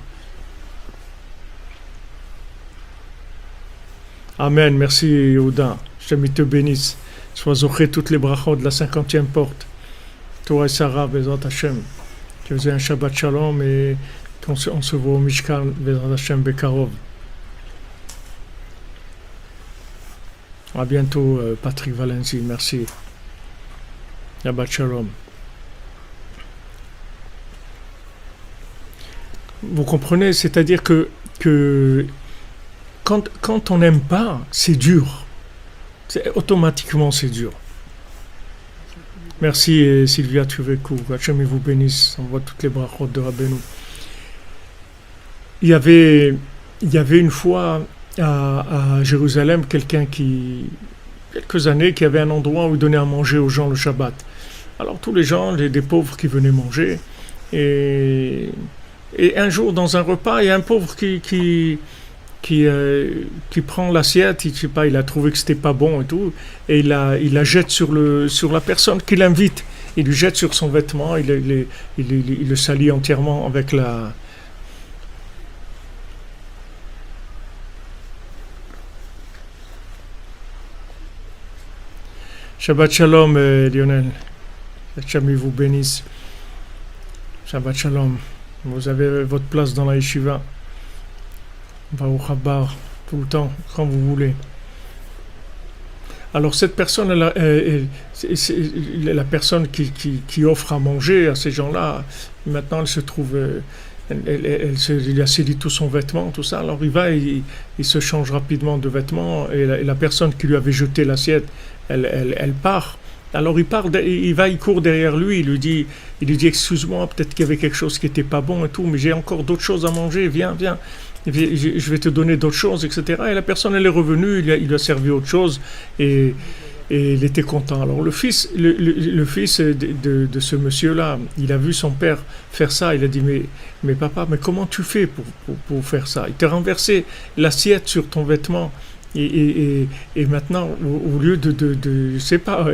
Amen. Merci Yehuda. J'aime te bénisse. Sois zoché toutes les brachot de la 50e porte. Toi et Sarah, Bezrat Hashem. Que vous ayez un Shabbat Shalom et qu'on se voit au Mishkan, Bezrat Hashem Bekarov. À bientôt, Patrick Valenzi. Merci. Shabbat Shalom. Vous comprenez, c'est-à-dire que quand on n'aime pas, c'est dur. Automatiquement, c'est dur. Merci Sylvia Tuvekou. Hachem vous bénisse. On voit toutes les brachot de Rabbeinu. Il y avait une fois à Jérusalem quelques années, qui avait un endroit où il donnait à manger aux gens le Shabbat. Alors tous les gens, des pauvres qui venaient manger, et un jour dans un repas, il y a un pauvre qui prend l'assiette, je sais pas, il a trouvé que c'était pas bon et tout, et il la jette sur la personne qui l'invite. Il lui jette sur son vêtement, il le salit entièrement avec la. Shabbat Shalom, Lionel. Hachem vous bénisse. Shabbat Shalom. Vous avez votre place dans la yeshiva. Va au Chabar, tout le temps, quand vous voulez. Alors cette personne, c'est la personne qui offre à manger à ces gens-là, maintenant elle se trouve, il a scellé tout son vêtement, tout ça, alors il va, il se change rapidement de vêtements, et la personne qui lui avait jeté l'assiette, elle part. Alors il court derrière lui, il lui dit excuse-moi, peut-être qu'il y avait quelque chose qui n'était pas bon et tout, mais j'ai encore d'autres choses à manger, viens, je vais te donner d'autres choses, etc. Et la personne, elle est revenue, il lui a servi autre chose, et il était content. Alors le fils de ce monsieur-là, il a vu son père faire ça, il a dit mais papa, mais comment tu fais pour faire ça? Il t'a renversé l'assiette sur ton vêtement. Et maintenant, au lieu je sais pas,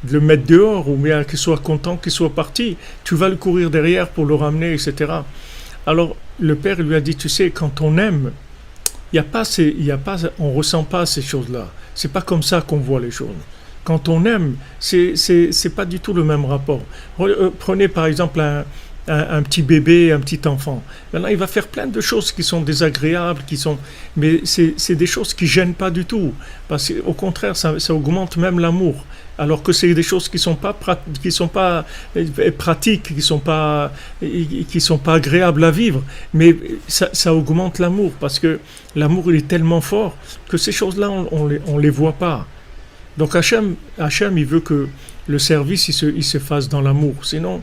de le mettre dehors, ou bien qu'il soit content, qu'il soit parti, tu vas le courir derrière pour le ramener, etc. Alors, le père lui a dit, tu sais, quand on aime, on ressent pas ces choses-là. C'est pas comme ça qu'on voit les choses. Quand on aime, c'est pas du tout le même rapport. Prenez par exemple un petit bébé, un petit enfant. Maintenant, il va faire plein de choses qui sont désagréables, mais c'est des choses qui gênent pas du tout. Parce qu'au contraire, ça augmente même l'amour. Alors que c'est des choses qui sont pas pratiques, qui sont pas agréables à vivre. Mais ça augmente l'amour, parce que l'amour, il est tellement fort que ces choses-là, on les voit pas. Donc Hachem, il veut que le service il se fasse dans l'amour. Sinon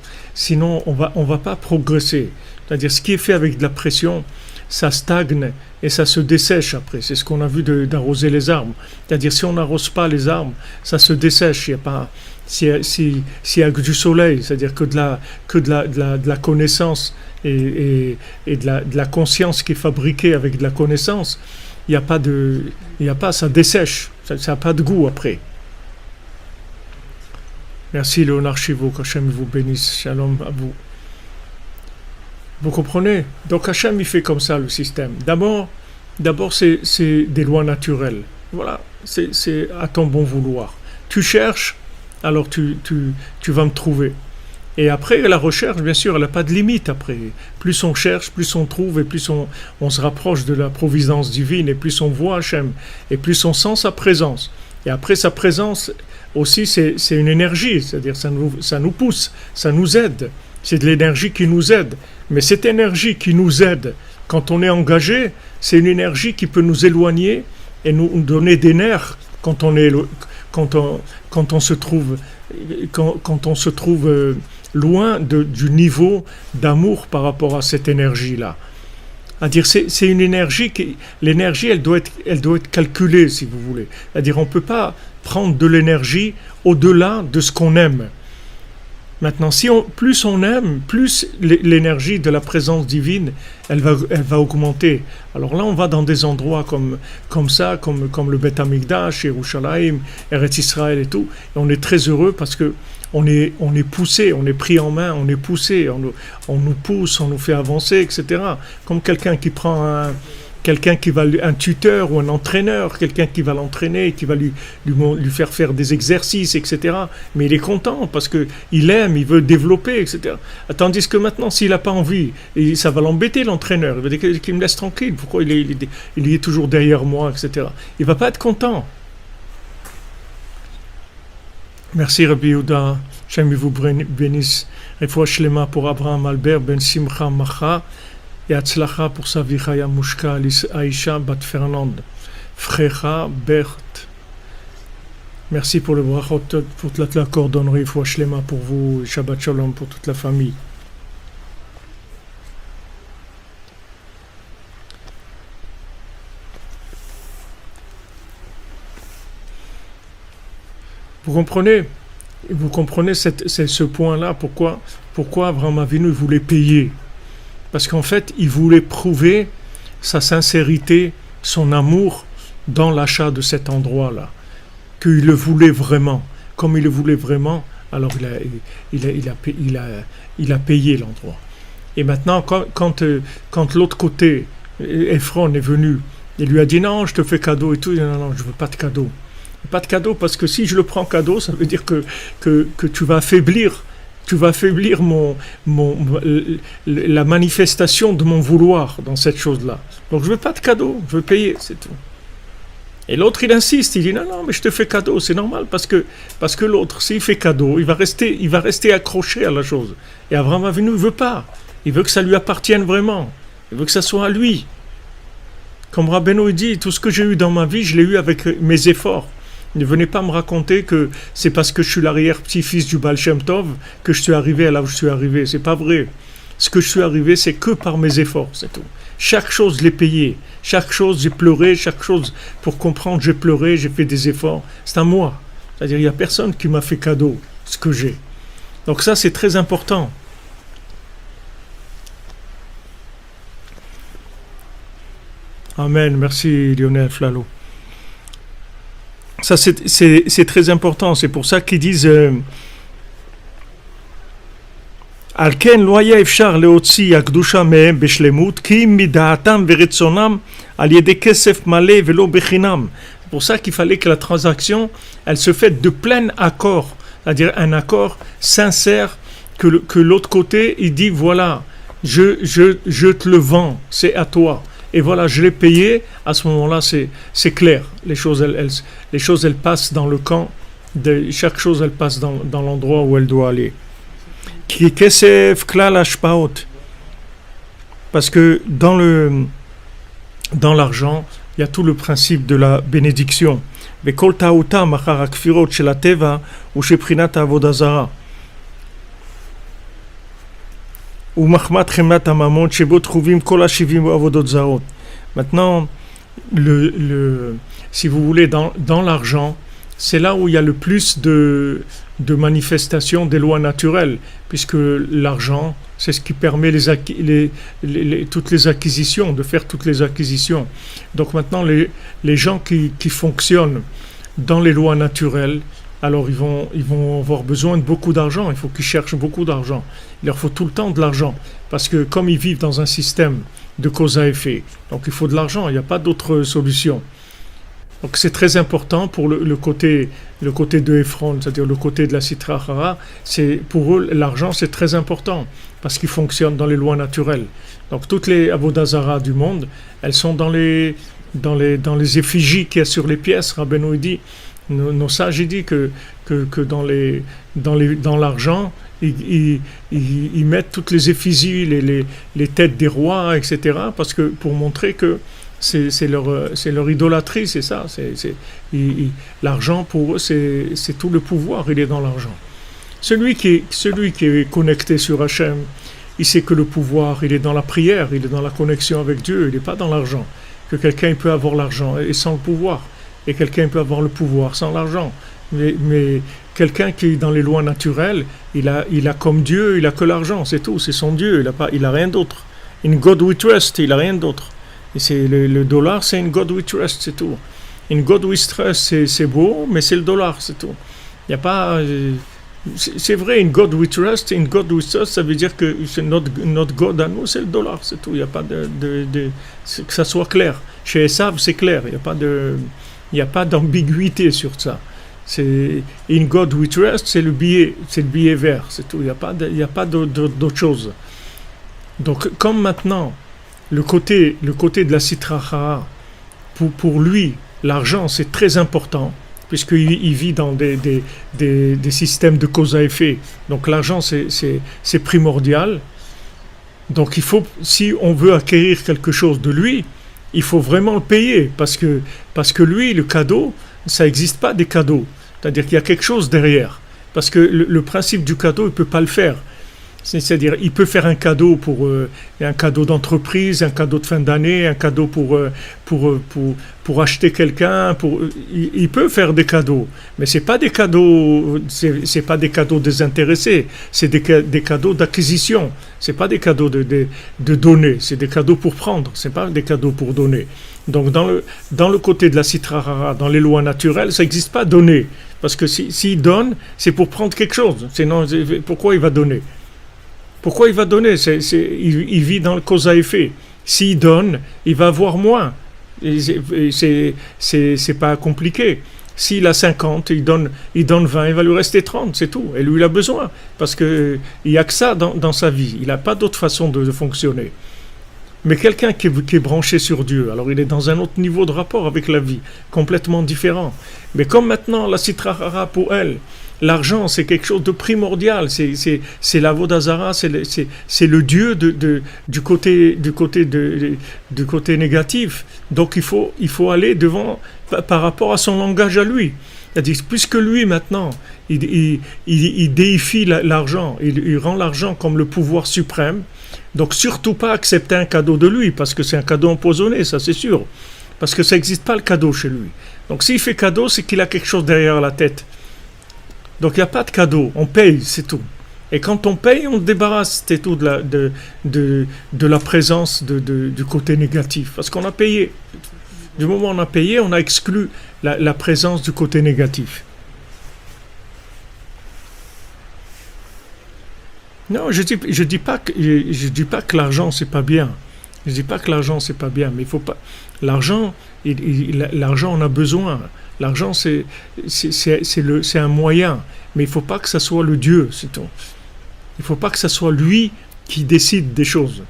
on va pas progresser. C'est-à-dire, ce qui est fait avec de la pression, ça stagne et ça se dessèche après. C'est ce qu'on a vu d'arroser les arbres. C'est-à-dire, si on n'arrose pas les arbres, ça se dessèche. Il y a pas, s'il y a que du soleil, c'est-à-dire que de la connaissance et de la conscience qui est fabriquée avec de la connaissance, il y a pas, ça dessèche. Ça n'a pas de goût après. Merci Léonard Chivo, qu'Hachem vous bénisse. Shalom à vous. Vous comprenez? Donc Hachem, il fait comme ça le système. D'abord c'est des lois naturelles. Voilà, c'est à ton bon vouloir. Tu cherches, alors tu vas me trouver. Et après, la recherche, bien sûr, elle n'a pas de limite après. Plus on cherche, plus on trouve, et plus on se rapproche de la providence divine, et plus on voit Hachem, et plus on sent sa présence. Et après, sa présence aussi, c'est une énergie, c'est-à-dire ça nous pousse, ça nous aide. C'est de l'énergie qui nous aide. Mais cette énergie qui nous aide, quand on est engagé, c'est une énergie qui peut nous éloigner et nous donner des nerfs quand on se trouve loin du niveau d'amour par rapport à cette énergie-là. C'est-à-dire, c'est une énergie l'énergie, elle doit être calculée, si vous voulez. C'est-à-dire, on ne peut pas prendre de l'énergie au-delà de ce qu'on aime. Maintenant, plus on aime, plus l'énergie de la présence divine, elle va augmenter. Alors là, on va dans des endroits comme le Beth Amikdash, Yerushalayim, Eretz Israël et tout. Et on est très heureux parce que on est poussé, on est pris en main, on est poussé, on nous pousse, on nous fait avancer, etc. Comme quelqu'un qui prend un tuteur ou un entraîneur, quelqu'un qui va l'entraîner, qui va lui faire des exercices, etc. Mais il est content parce qu'il aime, il veut développer, etc. Tandis que maintenant, s'il n'a pas envie, ça va l'embêter, l'entraîneur. Il va dire qu'il me laisse tranquille, pourquoi il est toujours derrière moi, etc. Il ne va pas être content. Merci Rabbi Yehuda, Shem vous bénisse. Refoua Shlema pour Abraham Albert Ben Simcha Macha. Et Hatzlacha pour sa Vichaya Mushka Aisha Bat Fernand Frecha Berthe. Merci pour le brachot, pour toute la cordonnerie, Refoua Shlema pour vous, et Shabbat Shalom pour toute la famille. Vous comprenez ce point-là, pourquoi Abraham Avinu voulait payer. Parce qu'en fait, il voulait prouver sa sincérité, son amour dans l'achat de cet endroit-là. Qu'il le voulait vraiment. Comme il le voulait vraiment, alors il a payé l'endroit. Et maintenant, quand l'autre côté, Ephron est venu, il lui a dit non, je te fais cadeau et tout. Il dit non, je veux pas de cadeau. Pas de cadeau, parce que si je le prends cadeau, ça veut dire que tu vas affaiblir. Tu vas affaiblir la manifestation de mon vouloir dans cette chose-là. Donc je veux pas de cadeau, je veux payer, c'est tout. Et l'autre, il insiste, il dit non, mais je te fais cadeau, c'est normal, parce que l'autre, s'il fait cadeau, il va rester accroché à la chose. Et Abraham Avinu ne veut pas. Il veut que ça lui appartienne vraiment. Il veut que ça soit à lui. Comme Rabbeinu dit, tout ce que j'ai eu dans ma vie, je l'ai eu avec mes efforts. Ne venez pas me raconter que c'est parce que je suis l'arrière-petit-fils du Baal Shem Tov que je suis arrivé à là où je suis arrivé. C'est pas vrai. Ce que je suis arrivé, c'est que par mes efforts, c'est tout. Chaque chose, je l'ai payé. Chaque chose, j'ai pleuré. Chaque chose, pour comprendre, j'ai pleuré, j'ai fait des efforts. C'est à moi. C'est-à-dire, il n'y a personne qui m'a fait cadeau ce que j'ai. Donc ça, c'est très important. Amen. Merci Lionel Flalo. Ça, c'est très important. C'est pour ça qu'ils disent Alken loya efshar leotzi akdusha mehem beshlemut ki midaatam veretzonam al yede kesef malé velo bechinam. C'est pour ça qu'il fallait que la transaction, elle se fasse de plein accord, c'est-à-dire un accord sincère que l'autre côté, il dit voilà, je te le vends, c'est à toi. Et voilà, je l'ai payé. À ce moment-là, c'est clair. Les choses, elles passent dans le camp. Chaque chose, elle passe dans l'endroit où elle doit aller. Parce que dans l'argent, il y a tout le principe de la bénédiction. Maintenant, si vous voulez, dans l'argent, c'est là où il y a le plus de manifestations des lois naturelles, puisque l'argent, c'est ce qui permet toutes les acquisitions, de faire toutes les acquisitions. Donc maintenant, les gens qui fonctionnent dans les lois naturelles, alors ils vont avoir besoin de beaucoup d'argent, il faut qu'ils cherchent beaucoup d'argent. Il leur faut tout le temps de l'argent, parce que comme ils vivent dans un système de cause à effet, donc il faut de l'argent, il n'y a pas d'autre solution. Donc c'est très important pour le côté de Ephron, c'est-à-dire le côté de la Sitra Achara. Pour eux, l'argent c'est très important parce qu'il fonctionne dans les lois naturelles. Donc toutes les Avodah Zara du monde, elles sont dans les effigies qu'il y a sur les pièces. Rabbeinu dit, nos sages disent que dans l'argent, ils mettent toutes les effigies, les têtes des rois, etc. Parce que pour montrer que c'est leur idolâtrie, c'est ça. L'argent pour eux, c'est tout le pouvoir, il est dans l'argent. Celui qui est connecté sur Hachem, il sait que le pouvoir, il est dans la prière, il est dans la connexion avec Dieu, il n'est pas dans l'argent. Que quelqu'un peut avoir l'argent et sans le pouvoir, et quelqu'un peut avoir le pouvoir sans l'argent. Mais quelqu'un qui est dans les lois naturelles, il a comme Dieu, il a que l'argent, c'est tout, c'est son Dieu, il a rien d'autre. In God we trust, il a rien d'autre. Et c'est le dollar, c'est in God we trust, c'est tout. In God we trust, c'est beau, mais c'est le dollar, c'est tout. Il n'y a pas... c'est vrai, in God we trust, ça veut dire que c'est notre God à nous, c'est le dollar, c'est tout. Il n'y a pas que ça soit clair. Chez Esav, c'est clair, il n'y a pas d'ambiguïté sur ça. C'est in God we trust, c'est le billet vert, c'est tout. Il n'y a pas d'autre chose. Donc, comme maintenant, le côté de la Sitra Achara, pour lui, l'argent, c'est très important, puisqu'il vit dans des systèmes de cause à effet. Donc l'argent, c'est primordial. Donc si on veut acquérir quelque chose de lui, il faut vraiment le payer, parce que lui, le cadeau, ça n'existe pas des cadeaux. C'est-à-dire qu'il y a quelque chose derrière. Parce que le principe du cadeau, il ne peut pas le faire. C'est-à-dire, il peut faire un cadeau un cadeau d'entreprise, un cadeau de fin d'année, un cadeau pour acheter quelqu'un. Il peut faire des cadeaux, mais c'est pas des cadeaux désintéressés. C'est des cadeaux d'acquisition. C'est pas des cadeaux de donner. C'est des cadeaux pour prendre. C'est pas des cadeaux pour donner. Donc dans le côté de la Sitra Achara, dans les lois naturelles, ça n'existe pas donner, parce que s'il donne, c'est pour prendre quelque chose. Sinon, pourquoi il va donner? Pourquoi il va donner? Il vit dans le cause à effet. S'il donne, il va avoir moins. C'est pas compliqué. S'il a 50, il donne 20, il va lui rester 30, c'est tout. Et lui, il a besoin. Parce qu'il n'y a que ça dans sa vie. Il n'a pas d'autre façon de fonctionner. Mais quelqu'un qui est branché sur Dieu, alors il est dans un autre niveau de rapport avec la vie, complètement différent. Mais comme maintenant, la Sitra Achara, pour elle, l'argent, c'est quelque chose de primordial. C'est l'Avodah Zara, c'est le Dieu du côté négatif. Donc il faut aller devant par rapport à son langage à lui. C'est-à-dire, puisque lui maintenant, il déifie l'argent, il rend l'argent comme le pouvoir suprême. Donc surtout pas accepter un cadeau de lui, parce que c'est un cadeau empoisonné, ça c'est sûr. Parce que ça n'existe pas le cadeau chez lui. Donc s'il fait cadeau, c'est qu'il a quelque chose derrière la tête. Donc il n'y a pas de cadeau, on paye, c'est tout. Et quand on paye, on se débarrasse, c'est tout, de la présence du côté négatif. Parce qu'on a payé. Du moment où on a payé, on a exclu la présence du côté négatif. Non, je dis pas que l'argent c'est pas bien. Je dis pas que l'argent c'est pas bien, mais il faut pas. L'argent, l'argent on a besoin. L'argent c'est un moyen, mais il faut pas que ça soit le Dieu, c'est tout. Il faut pas que ça soit lui qui décide des choses.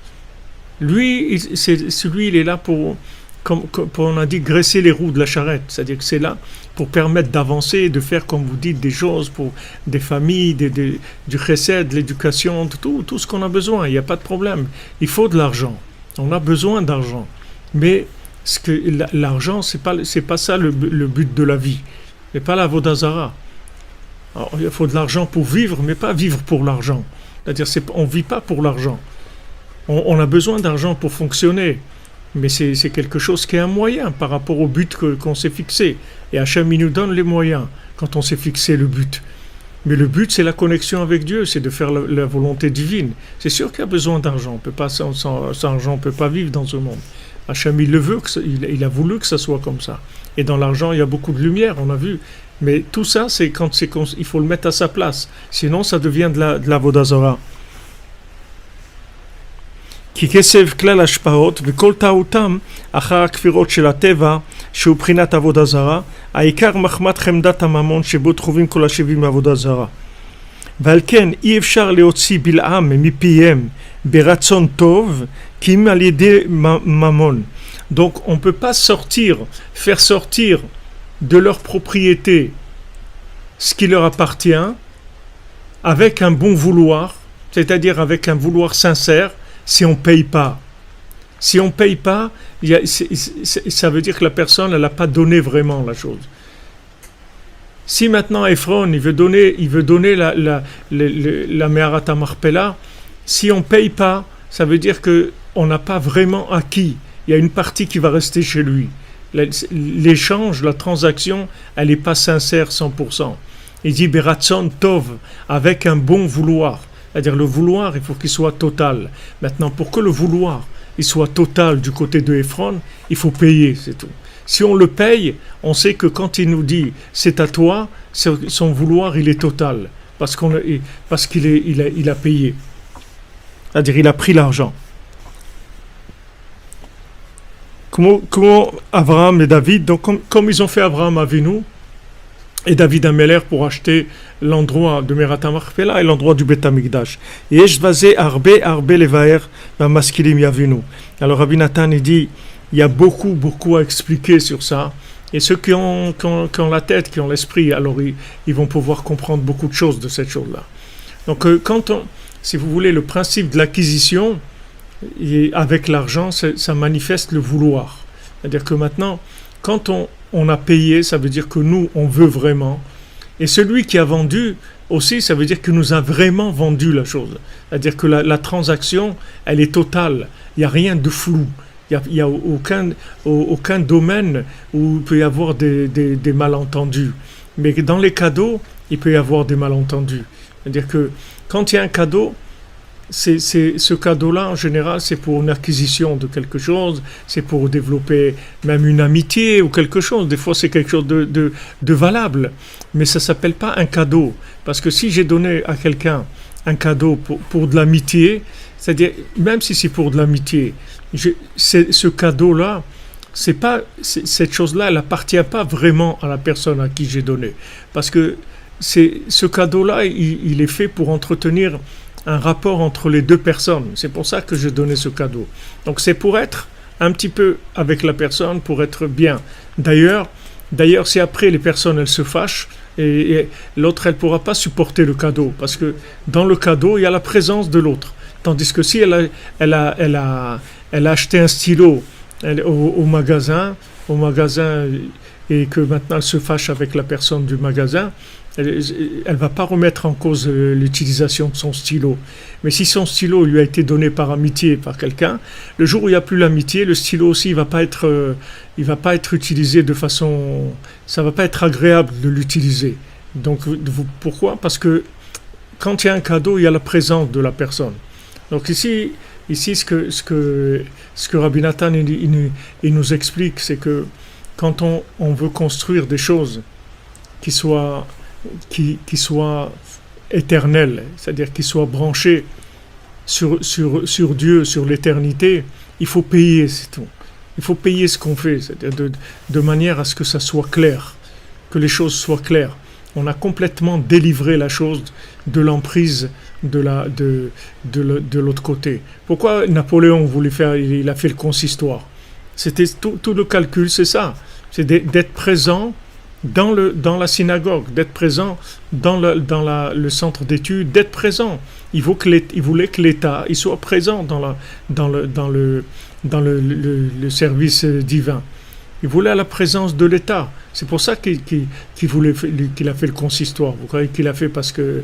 Lui, il est là pour, comme on a dit, graisser les roues de la charrette. C'est-à-dire que c'est là pour permettre d'avancer, de faire, comme vous dites, des choses pour des familles, du chesed, de l'éducation, tout ce qu'on a besoin. Il n'y a pas de problème. Il faut de l'argent. On a besoin d'argent. Mais l'argent, c'est pas ça le but de la vie. C'est pas la Avodah Zara. Alors, il faut de l'argent pour vivre, mais pas vivre pour l'argent. C'est-à-dire, on ne vit pas pour l'argent. On a besoin d'argent pour fonctionner. Mais c'est quelque chose qui est un moyen par rapport au but qu'on s'est fixé. Et Hachem, il nous donne les moyens quand on s'est fixé le but. Mais le but, c'est la connexion avec Dieu, c'est de faire la volonté divine. C'est sûr qu'il y a besoin d'argent. Sans argent, on ne peut pas vivre dans ce monde. Hachem, il le veut, il a voulu que ça soit comme ça. Et dans l'argent, il y a beaucoup de lumière, on a vu. Mais tout ça, il faut le mettre à sa place. Sinon, ça devient de l'Avodah Zara. כי כסף כלל השפעות וכל טעותם אחר הכפירות של הטבע שהוא בחינת עבודה זרה, העיקר מחמת חמדת הממון שבו תחובים כל השבים מעבודה זרה. ועל כן אי אפשר להוציא בלעם מפיהם ברצון טוב, כי אם על ידי ממון. Donc on ne peut pas faire sortir de leur propriété ce qui leur appartient avec un bon vouloir, c'est-à-dire avec un vouloir sincère, si on ne paye pas. Si on ne paye pas, ça veut dire que la personne n'a pas donné vraiment la chose. Si maintenant Ephron il veut donner la Meharat HaMachpelah, si on ne paye pas, ça veut dire qu'on n'a pas vraiment acquis. Il y a une partie qui va rester chez lui. L'échange, la transaction, elle n'est pas sincère 100%. Il dit Beratson Tov, avec un bon vouloir. C'est-à-dire le vouloir, il faut qu'il soit total. Maintenant, pour que le vouloir il soit total du côté de Ephron, il faut payer, c'est tout. Si on le paye, on sait que quand il nous dit c'est à toi, son vouloir il est total. Parce qu'il a payé. C'est-à-dire il a pris l'argent. Comment Abraham et David, donc comme ils ont fait Abraham Avinu et David Ameler pour acheter l'endroit de Meharat HaMachpelah et l'endroit du Beth Amikdash. Yesh vazeh arbe levaer v'maskilim yavinu. Alors Rabbi Nathan il dit, il y a beaucoup à expliquer sur ça. Et ceux qui ont la tête, qui ont l'esprit, alors ils vont pouvoir comprendre beaucoup de choses de cette chose-là. Donc si vous voulez, le principe de l'acquisition, et avec l'argent, ça manifeste le vouloir. C'est-à-dire que maintenant, quand on a payé, ça veut dire que nous, on veut vraiment. Et celui qui a vendu, aussi, ça veut dire qu'il nous a vraiment vendu la chose. C'est-à-dire que la transaction, elle est totale. Il n'y a rien de flou. Il n'y a aucun domaine où il peut y avoir des malentendus. Mais dans les cadeaux, il peut y avoir des malentendus. C'est-à-dire que quand il y a un cadeau, ce cadeau-là, en général, c'est pour une acquisition de quelque chose, c'est pour développer même une amitié ou quelque chose. Des fois, c'est quelque chose de valable, mais ça ne s'appelle pas un cadeau. Parce que si j'ai donné à quelqu'un un cadeau pour de l'amitié, c'est-à-dire, même si c'est pour de l'amitié, ce cadeau-là, cette chose-là, elle n'appartient pas vraiment à la personne à qui j'ai donné. Parce que ce cadeau-là, il est fait pour entretenir un rapport entre les deux personnes. C'est pour ça que je donnais ce cadeau. Donc c'est pour être un petit peu avec la personne, pour être bien. D'ailleurs, si après les personnes elles se fâchent, et l'autre elle ne pourra pas supporter le cadeau, parce que dans le cadeau il y a la présence de l'autre. Tandis que si elle a acheté un stylo au magasin, et que maintenant elle se fâche avec la personne du magasin, elle ne va pas remettre en cause l'utilisation de son stylo. Mais si son stylo lui a été donné par amitié par quelqu'un, le jour où il n'y a plus l'amitié, le stylo aussi il va pas être utilisé de façon... Ça ne va pas être agréable de l'utiliser. Donc pourquoi ? Parce que quand il y a un cadeau, il y a la présence de la personne. Donc ici ce que Rabbi Nathan il nous explique, c'est que quand on veut construire des choses qui soient éternelles, c'est-à-dire qui soient branchées sur Dieu, sur l'éternité, il faut payer, c'est tout. Il faut payer ce qu'on fait, c'est-à-dire de manière à ce que ça soit clair, que les choses soient claires. On a complètement délivré la chose de l'emprise de l'autre côté. Pourquoi Napoléon voulait il a fait le consistoire ? C'était tout le calcul, c'est ça. C'est d'être présent dans la synagogue, d'être présent dans le centre d'études, d'être présent. Il voulait que l'État il soit présent dans le service divin. Il voulait la présence de l'État. C'est pour ça qu'il a fait le consistoire. Vous croyez qu'il a fait parce que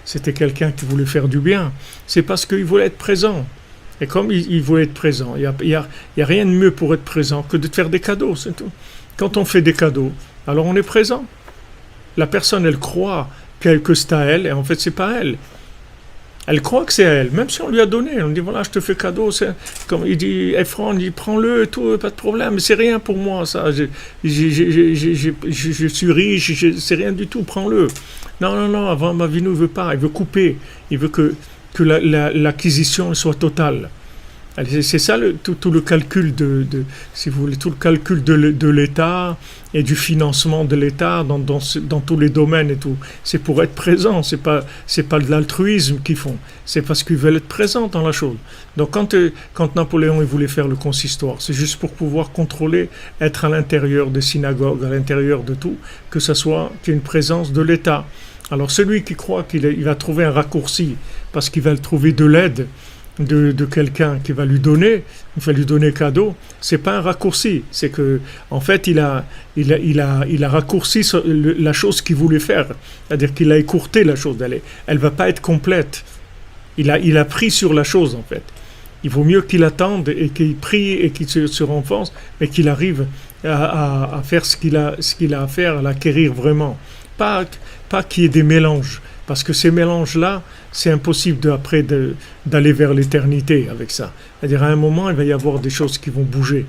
c'était quelqu'un qui voulait faire du bien. C'est parce qu'il voulait être présent. Et comme il voulait être présent, il y a rien de mieux pour être présent que de faire des cadeaux, c'est tout. Quand on fait des cadeaux, alors on est présent. La personne, elle croit que c'est à elle, et en fait, c'est pas elle. Elle croit que c'est à elle, même si on lui a donné. On dit, voilà, je te fais cadeau. Comme il dit, Ephron, il dit, prends-le et tout, pas de problème. Mais c'est rien pour moi, ça. Je suis riche, c'est rien du tout, prends-le. Non, Avraham Avinu ne veut pas, il veut couper. Il veut que l'acquisition soit totale. Allez, c'est ça tout le calcul si vous voulez, tout le calcul de l'État et du financement de l'État dans tous les domaines et tout. C'est pour être présent, c'est pas de l'altruisme qu'ils font, c'est parce qu'ils veulent être présents dans la chose. Donc quand Napoléon il voulait faire le consistoire, c'est juste pour pouvoir contrôler, être à l'intérieur des synagogues, à l'intérieur de tout, qu'il y ait une présence de l'État. Alors celui qui croit qu'il va trouver un raccourci parce qu'il va trouver de l'aide de quelqu'un qui va lui donner, cadeau, c'est pas un raccourci, c'est que en fait il a raccourci la chose qu'il voulait faire, c'est-à-dire qu'il a écourté la chose, elle va pas être complète. Il a pris sur la chose en fait. Il vaut mieux qu'il attende et qu'il prie et qu'il se renforce, mais qu'il arrive à faire ce qu'il a à faire, à l'acquérir vraiment. Pas qu'il y ait des mélanges. Parce que ces mélanges-là, c'est impossible d'aller vers l'éternité avec ça. C'est-à-dire, à un moment, il va y avoir des choses qui vont bouger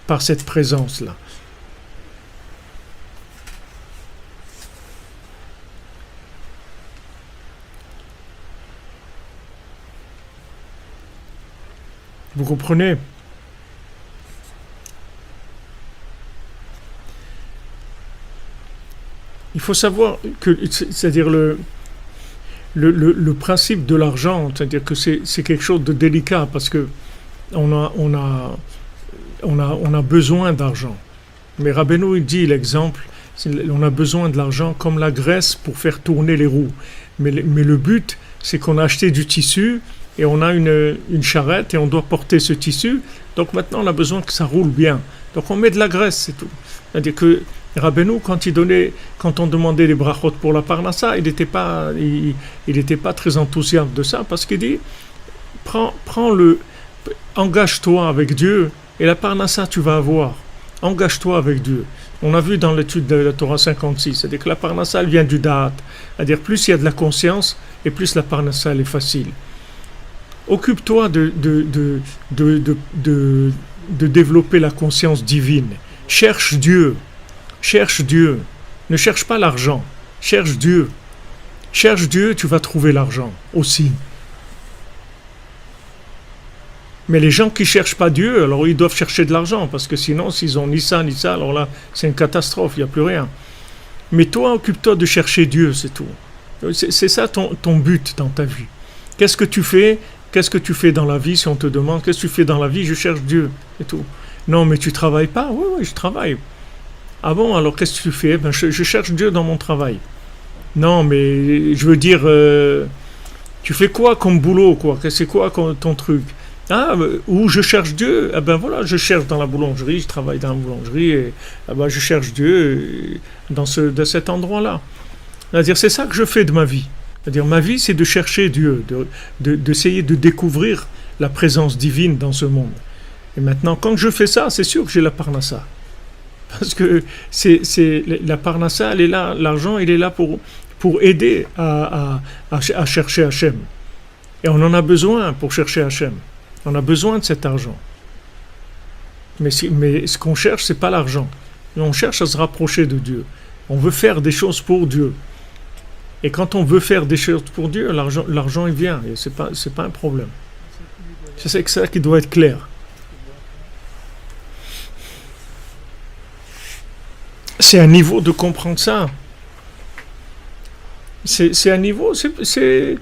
par cette présence-là. Vous comprenez? Il faut savoir que, c'est-à-dire le principe de l'argent, c'est-à-dire que c'est quelque chose de délicat parce que on a besoin d'argent. Mais Rabbeinu il dit l'exemple, on a besoin de l'argent comme la graisse pour faire tourner les roues. Mais le but, c'est qu'on a acheté du tissu et on a une charrette et on doit porter ce tissu. Donc maintenant, on a besoin que ça roule bien. Donc on met de la graisse, c'est tout. C'est-à-dire que Rabbeinu, quand on demandait les brachot pour la parnassa, il n'était pas très enthousiaste de ça parce qu'il dit engage-toi avec Dieu et la parnassa tu vas avoir. Engage-toi avec Dieu. On a vu dans l'étude de la Torah 56, c'est-à-dire que la parnassa elle vient du da'at, c'est-à-dire plus il y a de la conscience et plus la parnassa elle est facile. Occupe-toi de développer la conscience divine. Cherche Dieu. Cherche Dieu. Ne cherche pas l'argent. Cherche Dieu. Cherche Dieu, tu vas trouver l'argent aussi. Mais les gens qui ne cherchent pas Dieu, alors ils doivent chercher de l'argent, parce que sinon, s'ils ont ni ça, alors là, c'est une catastrophe, il n'y a plus rien. Mais toi, occupe-toi de chercher Dieu, c'est tout. C'est ça ton but dans ta vie. Qu'est-ce que tu fais? Qu'est-ce que tu fais dans la vie? Si on te demande, qu'est-ce que tu fais dans la vie? Je cherche Dieu, et tout. Non, mais tu travailles pas? Oui, je travaille. Ah bon, alors qu'est-ce que tu fais? Je cherche Dieu dans mon travail. Non, mais je veux dire, tu fais quoi comme boulot, quoi? C'est quoi ton truc? Ah, où je cherche Dieu? Eh ben voilà, je cherche dans la boulangerie, je travaille dans la boulangerie, et je cherche Dieu dans cet endroit-là. C'est-à-dire, c'est ça que je fais de ma vie. C'est-à-dire, ma vie, c'est de chercher Dieu, d'essayer de découvrir la présence divine dans ce monde. Et maintenant, quand je fais ça, c'est sûr que j'ai la parnassa. Parce que la parnassa, elle est là, l'argent, il est là pour aider à chercher Hachem. Et on en a besoin pour chercher Hachem. On a besoin de cet argent. Mais ce qu'on cherche, c'est pas l'argent. On cherche à se rapprocher de Dieu. On veut faire des choses pour Dieu. Et quand on veut faire des choses pour Dieu, l'argent il vient. Et c'est pas un problème. C'est ça qui doit être clair. C'est un niveau de comprendre ça. C'est un niveau, c'est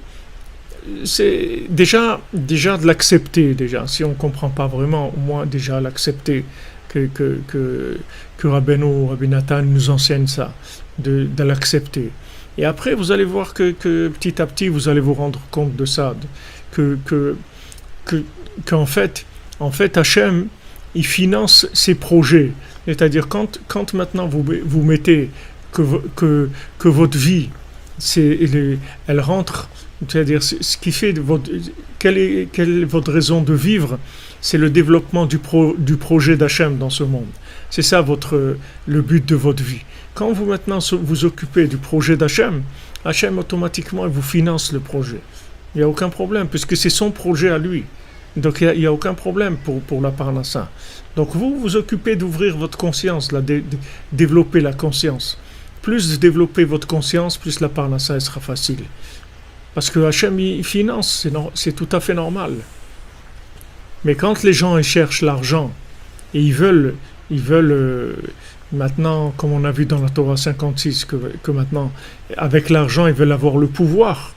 déjà de l'accepter, déjà. Si on ne comprend pas vraiment, au moins déjà l'accepter, que Rabbi Nathan nous enseigne ça, de l'accepter. Et après, vous allez voir que petit à petit, vous allez vous rendre compte de ça, qu'en fait, Hachem, il finance ses projets. C'est-à-dire, quand maintenant vous mettez que votre vie, elle rentre, c'est-à-dire ce qui fait quelle est votre raison de vivre, c'est le développement du projet d'Hachem dans ce monde. C'est ça le but de votre vie. Quand vous maintenant vous occupez du projet d'Hachem, Hachem automatiquement il vous finance le projet. Il n'y a aucun problème, puisque c'est son projet à lui. Donc il n'y a aucun problème pour la parnassa. Donc vous occupez d'ouvrir votre conscience, développer la conscience. Plus vous développez votre conscience, plus la parnassa elle sera facile. Parce que Hachem il finance, c'est tout à fait normal. Mais quand les gens ils cherchent l'argent et ils veulent maintenant, comme on a vu dans la Torah 56, que maintenant, avec l'argent, ils veulent avoir le pouvoir.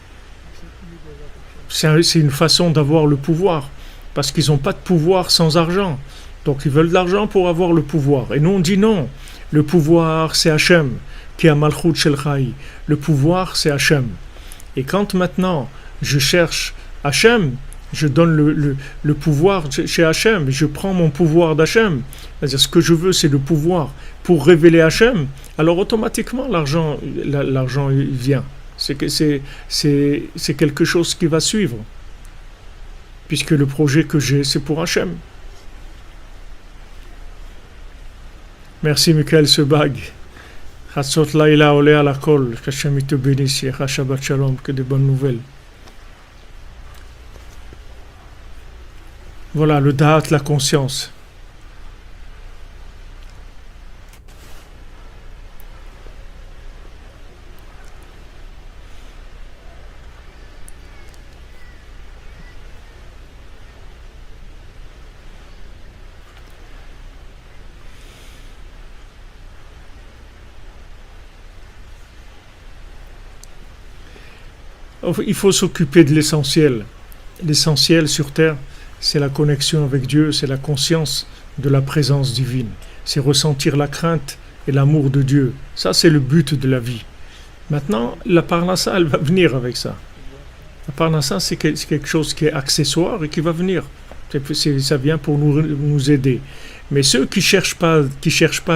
C'est une façon d'avoir le pouvoir, parce qu'ils n'ont pas de pouvoir sans argent. Donc ils veulent de l'argent pour avoir le pouvoir. Et nous on dit non. Le pouvoir c'est Hachem, qui a Malchut Shel Chai. Le pouvoir c'est Hachem. Et quand maintenant je cherche Hachem, je donne le pouvoir chez Hachem, je prends mon pouvoir d'Hachem, c'est-à-dire ce que je veux c'est le pouvoir pour révéler Hachem, alors automatiquement l'argent vient. C'est quelque chose qui va suivre, puisque le projet que j'ai c'est pour Hachem. Merci Michael Sebag. Hatzot Laïla Olé à la Kol, qu'Hachem te bénisse, Shabbat Shalom, que de bonnes nouvelles. Voilà, le Da'at, la conscience. Il faut s'occuper de l'essentiel. L'essentiel sur Terre, c'est la connexion avec Dieu, c'est la conscience de la présence divine. C'est ressentir la crainte et l'amour de Dieu. Ça, c'est le but de la vie. Maintenant, la parnassa, elle va venir avec ça. La parnassa, c'est quelque chose qui est accessoire et qui va venir. Ça vient pour nous aider. Mais ceux qui cherchent pas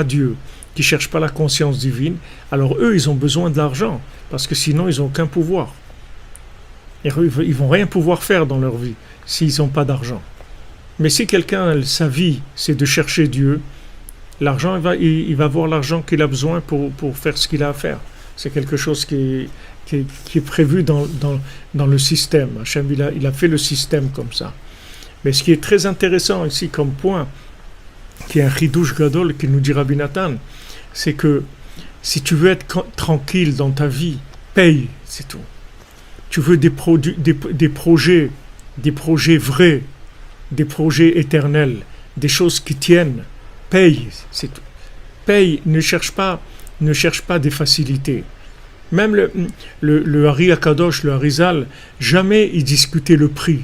Dieu, qui cherchent pas la conscience divine, alors eux, ils ont besoin de l'argent, parce que sinon, ils n'ont aucun pouvoir. Et ils vont rien pouvoir faire dans leur vie s'ils n'ont pas d'argent. Mais si quelqu'un, sa vie, c'est de chercher Dieu, l'argent, il va avoir l'argent qu'il a besoin pour faire ce qu'il a à faire. C'est quelque chose qui est prévu dans le système. Hachem, il a fait le système comme ça. Mais ce qui est très intéressant ici comme point, qui est un chidouche gadol, qui nous dit Rabbi Nathan, c'est que si tu veux être tranquille dans ta vie, paye, c'est tout. Tu veux des projets vrais, des projets éternels, des choses qui tiennent, paye, c'est tout. Paye, ne cherche pas des facilités. Même le Hari Akadosh, le Harizal, jamais il discutait le prix.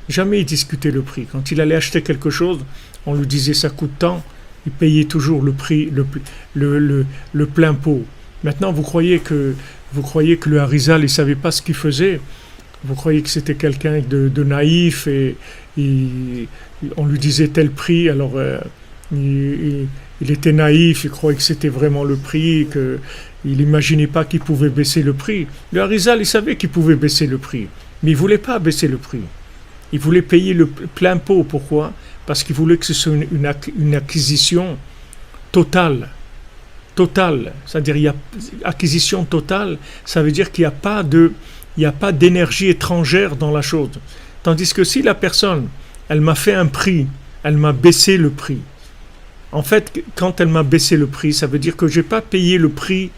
Jamais il discutait le prix. Quand il allait acheter quelque chose, on lui disait ça coûte tant, il payait toujours le prix, le plein pot. Maintenant, vous croyez que le Harizal, il ne savait pas ce qu'il faisait. Vous croyez que c'était quelqu'un de naïf et on lui disait tel prix, alors il était naïf, il croyait que c'était vraiment le prix, qu'il n'imaginait pas qu'il pouvait baisser le prix. Le Harizal, il savait qu'il pouvait baisser le prix, mais il ne voulait pas baisser le prix. Il voulait payer le plein pot. Pourquoi ? Parce qu'il voulait que ce soit une acquisition totale. C'est-à-dire acquisition totale, ça veut dire qu'il n'y a pas d'énergie étrangère dans la chose. Tandis que si la personne, elle m'a fait un prix, elle m'a baissé le prix. En fait, quand elle m'a baissé le prix, ça veut dire que je n'ai pas payé le prix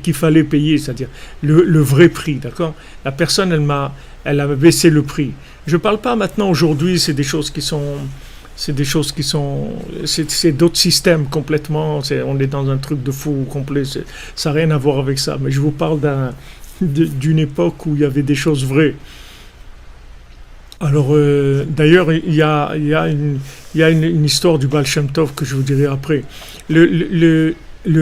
qu'il fallait payer, c'est-à-dire le vrai prix, d'accord ? La personne, elle a baissé le prix. Je ne parle pas maintenant, aujourd'hui, c'est d'autres systèmes complètement, on est dans un truc de fou complet, ça n'a rien à voir avec ça, mais je vous parle d'une époque où il y avait des choses vraies. Alors, d'ailleurs, il y a une histoire du Baal Shem Tov que je vous dirai après. Le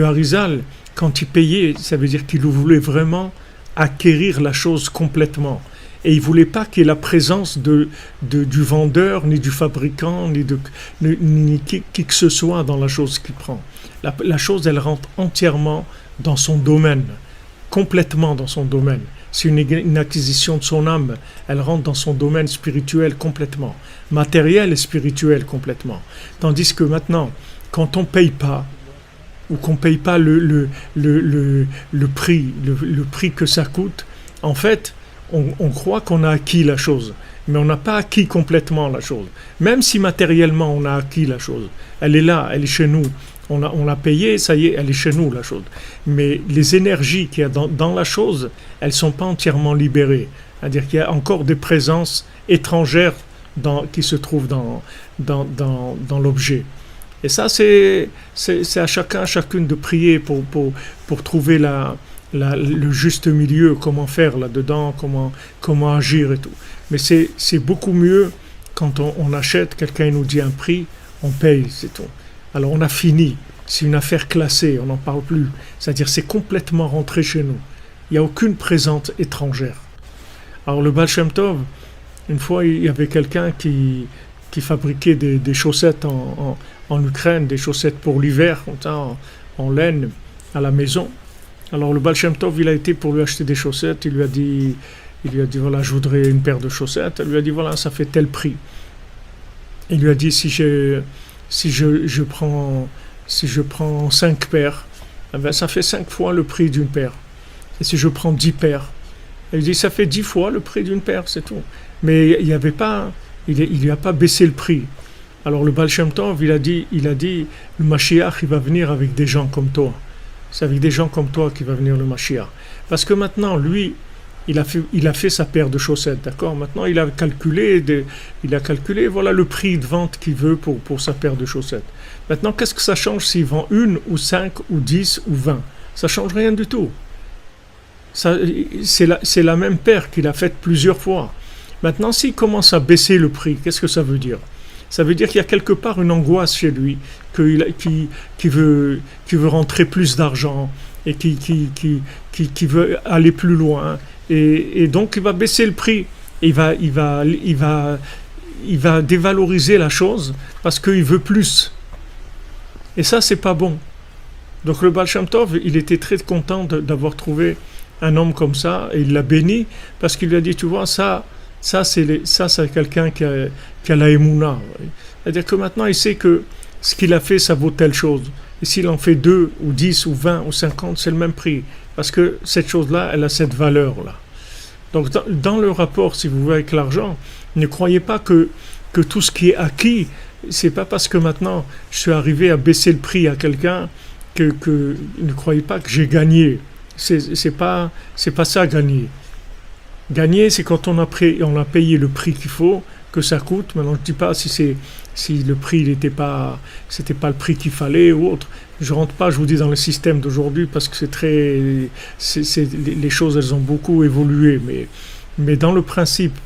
Harizal, quand il payait, ça veut dire qu'il voulait vraiment acquérir la chose complètement. Et il ne voulait pas qu'il y ait la présence du vendeur, ni du fabricant, ni qui que ce soit dans la chose qu'il prend. La chose, elle rentre entièrement dans son domaine, complètement dans son domaine. C'est une acquisition de son âme. Elle rentre dans son domaine spirituel complètement, matériel et spirituel complètement. Tandis que maintenant, quand on ne paye pas, ou qu'on ne paye pas le prix que ça coûte, en fait, on croit qu'on a acquis la chose, mais on n'a pas acquis complètement la chose. Même si matériellement on a acquis la chose, elle est là, elle est chez nous. On l'a payée, ça y est, elle est chez nous la chose. Mais les énergies qu'il y a dans la chose, elles ne sont pas entièrement libérées. C'est-à-dire qu'il y a encore des présences étrangères qui se trouve dans l'objet. Et ça, c'est à chacune de prier pour trouver le juste milieu, comment faire là-dedans, comment agir et tout. Mais c'est beaucoup mieux quand on achète, quelqu'un nous dit un prix, on paye, c'est tout. Alors on a fini. C'est une affaire classée, on n'en parle plus. C'est-à-dire c'est complètement rentré chez nous. Il n'y a aucune présence étrangère. Alors le Baal Shem Tov, une fois il y avait quelqu'un qui fabriquait des chaussettes en Ukraine, des chaussettes pour l'hiver, en laine, à la maison. Alors le Baal Shem Tov, il a été pour lui acheter des chaussettes, il lui a dit voilà, je voudrais une paire de chaussettes. Elle lui a dit voilà, ça fait tel prix. Il lui a dit si je prends 5 paires, eh ben, ça fait 5 fois le prix d'une paire. Et si je prends 10 paires, il dit ça fait 10 fois le prix d'une paire, c'est tout. Mais il lui a pas baissé le prix. Alors le Baal Shem Tov, il a dit, le Mashiach, il va venir avec des gens comme toi. C'est avec des gens comme toi qu'il va venir le Mashiach. Parce que maintenant, lui, il a fait sa paire de chaussettes, d'accord? Maintenant, il a calculé, voilà le prix de vente qu'il veut pour sa paire de chaussettes. Maintenant, qu'est-ce que ça change s'il vend 1 ou 5 ou 10 ou 20? Ça change rien du tout. C'est la même paire qu'il a faite plusieurs fois. Maintenant, s'il commence à baisser le prix, qu'est-ce que ça veut dire? Ça veut dire qu'il y a quelque part une angoisse chez lui, qui veut rentrer plus d'argent et qui veut aller plus loin. Et donc, il va baisser le prix. Il va dévaloriser la chose parce qu'il veut plus. Et ça, c'est pas bon. Donc, le Baal Shem Tov, il était très content d'avoir trouvé un homme comme ça, et il l'a béni parce qu'il lui a dit, tu vois, ça c'est quelqu'un qui a la émouna. C'est-à-dire que maintenant, il sait que ce qu'il a fait, ça vaut telle chose. Et s'il en fait 2 ou 10 ou 20 ou 50, c'est le même prix. Parce que cette chose-là, elle a cette valeur-là. Donc, dans le rapport, si vous voulez, avec l'argent, ne croyez pas que tout ce qui est acquis, c'est pas parce que maintenant, je suis arrivé à baisser le prix à quelqu'un que ne croyez pas que j'ai gagné. C'est pas ça, gagner. Gagner, c'est quand on a payé le prix qu'il faut, que ça coûte. Maintenant, je ne dis pas si le prix c'était pas le prix qu'il fallait ou autre. Je rentre pas, je vous dis, dans le système d'aujourd'hui parce que les choses, elles ont beaucoup évolué. Mais dans le principe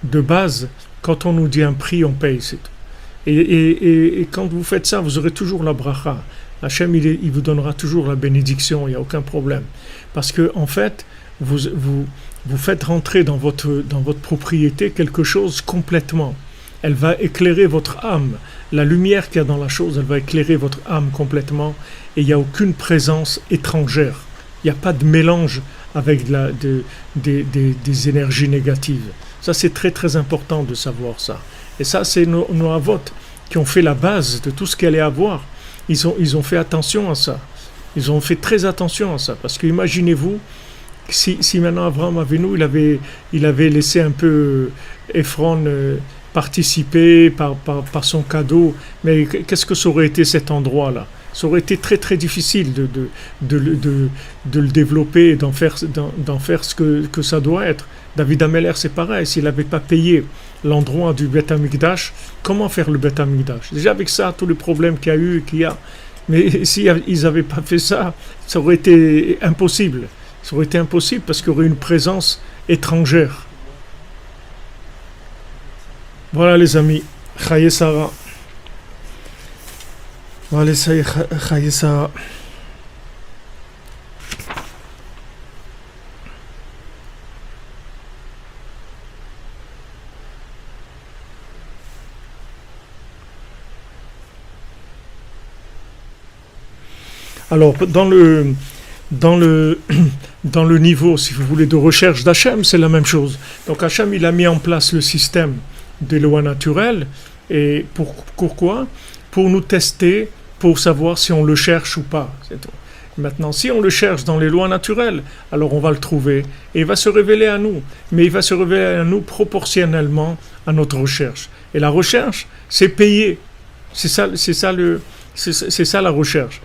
de base, quand on nous dit un prix, on paye, c'est tout. Et quand vous faites ça, vous aurez toujours la bracha. Hachem, il vous donnera toujours la bénédiction, il n'y a aucun problème. Parce que, en fait, vous faites rentrer dans votre propriété quelque chose complètement. Elle va éclairer votre âme. La lumière qu'il y a dans la chose, elle va éclairer votre âme complètement. Et il n'y a aucune présence étrangère. Il n'y a pas de mélange avec des énergies négatives. Ça, c'est très très important de savoir ça. Et ça, c'est nos avot qui ont fait la base de tout ce qu'il allait avoir. Ils ont fait attention à ça. Ils ont fait très attention à ça. Parce que imaginez-vous, si maintenant Abraham Avinu, il avait laissé un peu Ephron participer par son cadeau, mais qu'est-ce que ça aurait été cet endroit-là? Ça aurait été très très difficile de le développer et d'en faire ce que ça doit être. David Ameller, c'est pareil, s'il n'avait pas payé l'endroit du Beth Amikdash, comment faire le Beth Amikdash? Déjà avec ça, tous les problèmes qu'il y a. Mais s'ils n'avaient pas fait ça, ça aurait été impossible. Ça aurait été impossible parce qu'il y aurait une présence étrangère. Voilà les amis, Chaye Sarah. Voilà Chaye Sarah. Alors, dans le niveau, si vous voulez, de recherche d'Hachem, c'est la même chose. Donc Hachem, il a mis en place le système des lois naturelles. Et pourquoi? Pour nous tester, pour savoir si on le cherche ou pas. C'est tout. Maintenant, si on le cherche dans les lois naturelles, alors on va le trouver. Et il va se révéler à nous. Mais il va se révéler à nous proportionnellement à notre recherche. Et la recherche, c'est payer. C'est ça la recherche.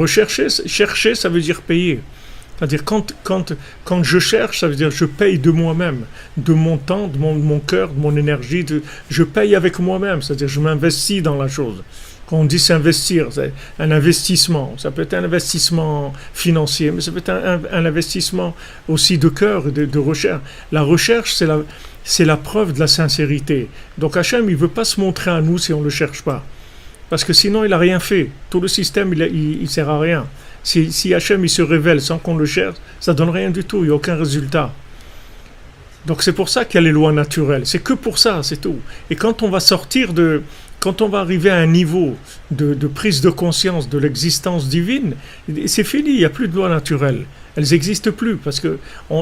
Chercher, ça veut dire payer. C'est-à-dire quand je cherche, ça veut dire je paye de moi-même, de mon temps, de mon cœur, de mon énergie, je paye avec moi-même, c'est-à-dire je m'investis dans la chose. Quand on dit s'investir, c'est un investissement. Ça peut être un investissement financier, mais ça peut être un investissement aussi de cœur, de recherche. La recherche, c'est la preuve de la sincérité. Donc Hachem, il ne veut pas se montrer à nous si on ne le cherche pas. Parce que sinon, il n'a rien fait. Tout le système, il ne sert à rien. Si Hachem il se révèle sans qu'on le cherche, ça ne donne rien du tout, il n'y a aucun résultat. Donc c'est pour ça qu'il y a les lois naturelles. C'est que pour ça, c'est tout. Et quand on va arriver à un niveau de prise de conscience de l'existence divine, c'est fini, il n'y a plus de lois naturelles. Elles n'existent plus, parce que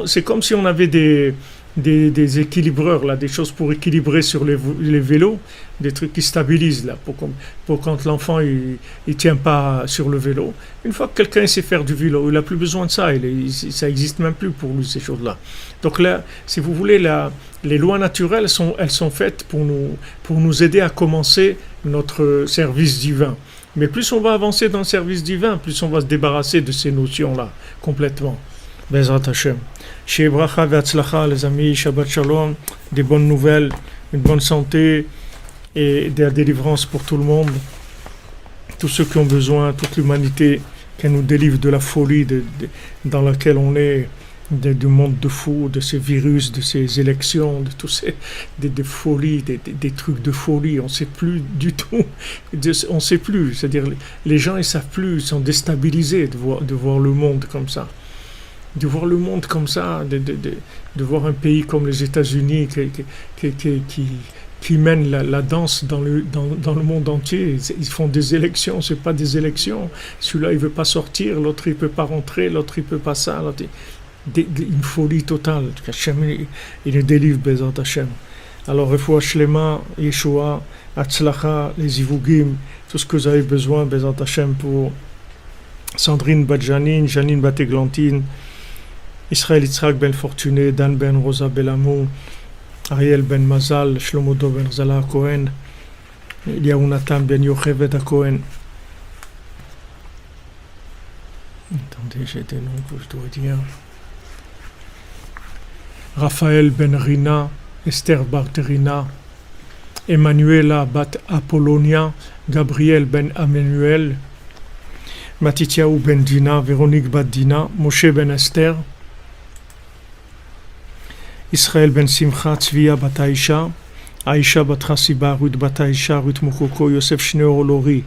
c'est comme si on avait des équilibreurs, là, des choses pour équilibrer sur les vélos, des trucs qui stabilisent, là, pour quand l'enfant il tient pas sur le vélo. Une fois que quelqu'un sait faire du vélo, il n'a plus besoin de ça, ça n'existe même plus pour lui, ces choses-là. Donc là, si vous voulez, les lois naturelles, elles sont faites pour nous aider à commencer notre service divin. Mais plus on va avancer dans le service divin, plus on va se débarrasser de ces notions-là, complètement. Bezrat Hashem. Chez Bracha Ve'atzlacha, les amis, Shabbat Shalom, des bonnes nouvelles, une bonne santé et de la délivrance pour tout le monde. Tous ceux qui ont besoin, toute l'humanité, qu'elle nous délivre de la folie dans laquelle on est, du monde de fou, de ces virus, de ces élections, de tous ces des folies, des trucs de folie. On ne sait plus du tout. On ne sait plus. C'est-à-dire, les gens, ils ne savent plus, ils sont déstabilisés de voir le monde comme ça. De voir le monde comme ça, de voir un pays comme les États-Unis qui mène la danse dans le monde entier. Ils font des élections, c'est pas des élections. Celui-là, il veut pas sortir, l'autre, il peut pas rentrer, l'autre, il peut pas ça. Une folie totale. Hachem, il nous délivre, Bezrat Hashem. Alors, Refoua Shlema, Yeshua, Hatzlacha, les Ivugim, tout ce que vous avez besoin, Bezrat Hashem, pour Sandrine Badjanine, Janine Bateglantine, Israël Yitzhak Ben Fortuné, Dan Ben Rosa Belamou, Ariel Ben Mazal, Shlomodo Ben Zala Cohen, Eliaou Nathan Ben Yocheved Cohen. Attendez, j'ai des noms que je dois dire. Raphaël Ben Rina, Esther Barterina, Emmanuela Bat Apollonia, Gabriel Ben Emmanuel, Matityahu Ben Dina, Véronique Bat Dina, Moshe Ben Esther, Israël Ben Simcha, Tzvia Bat Aisha, Aisha Bat Chassiba, Ruth Bat Aisha, Ruth Mukoko, Yosef Shneur Olori,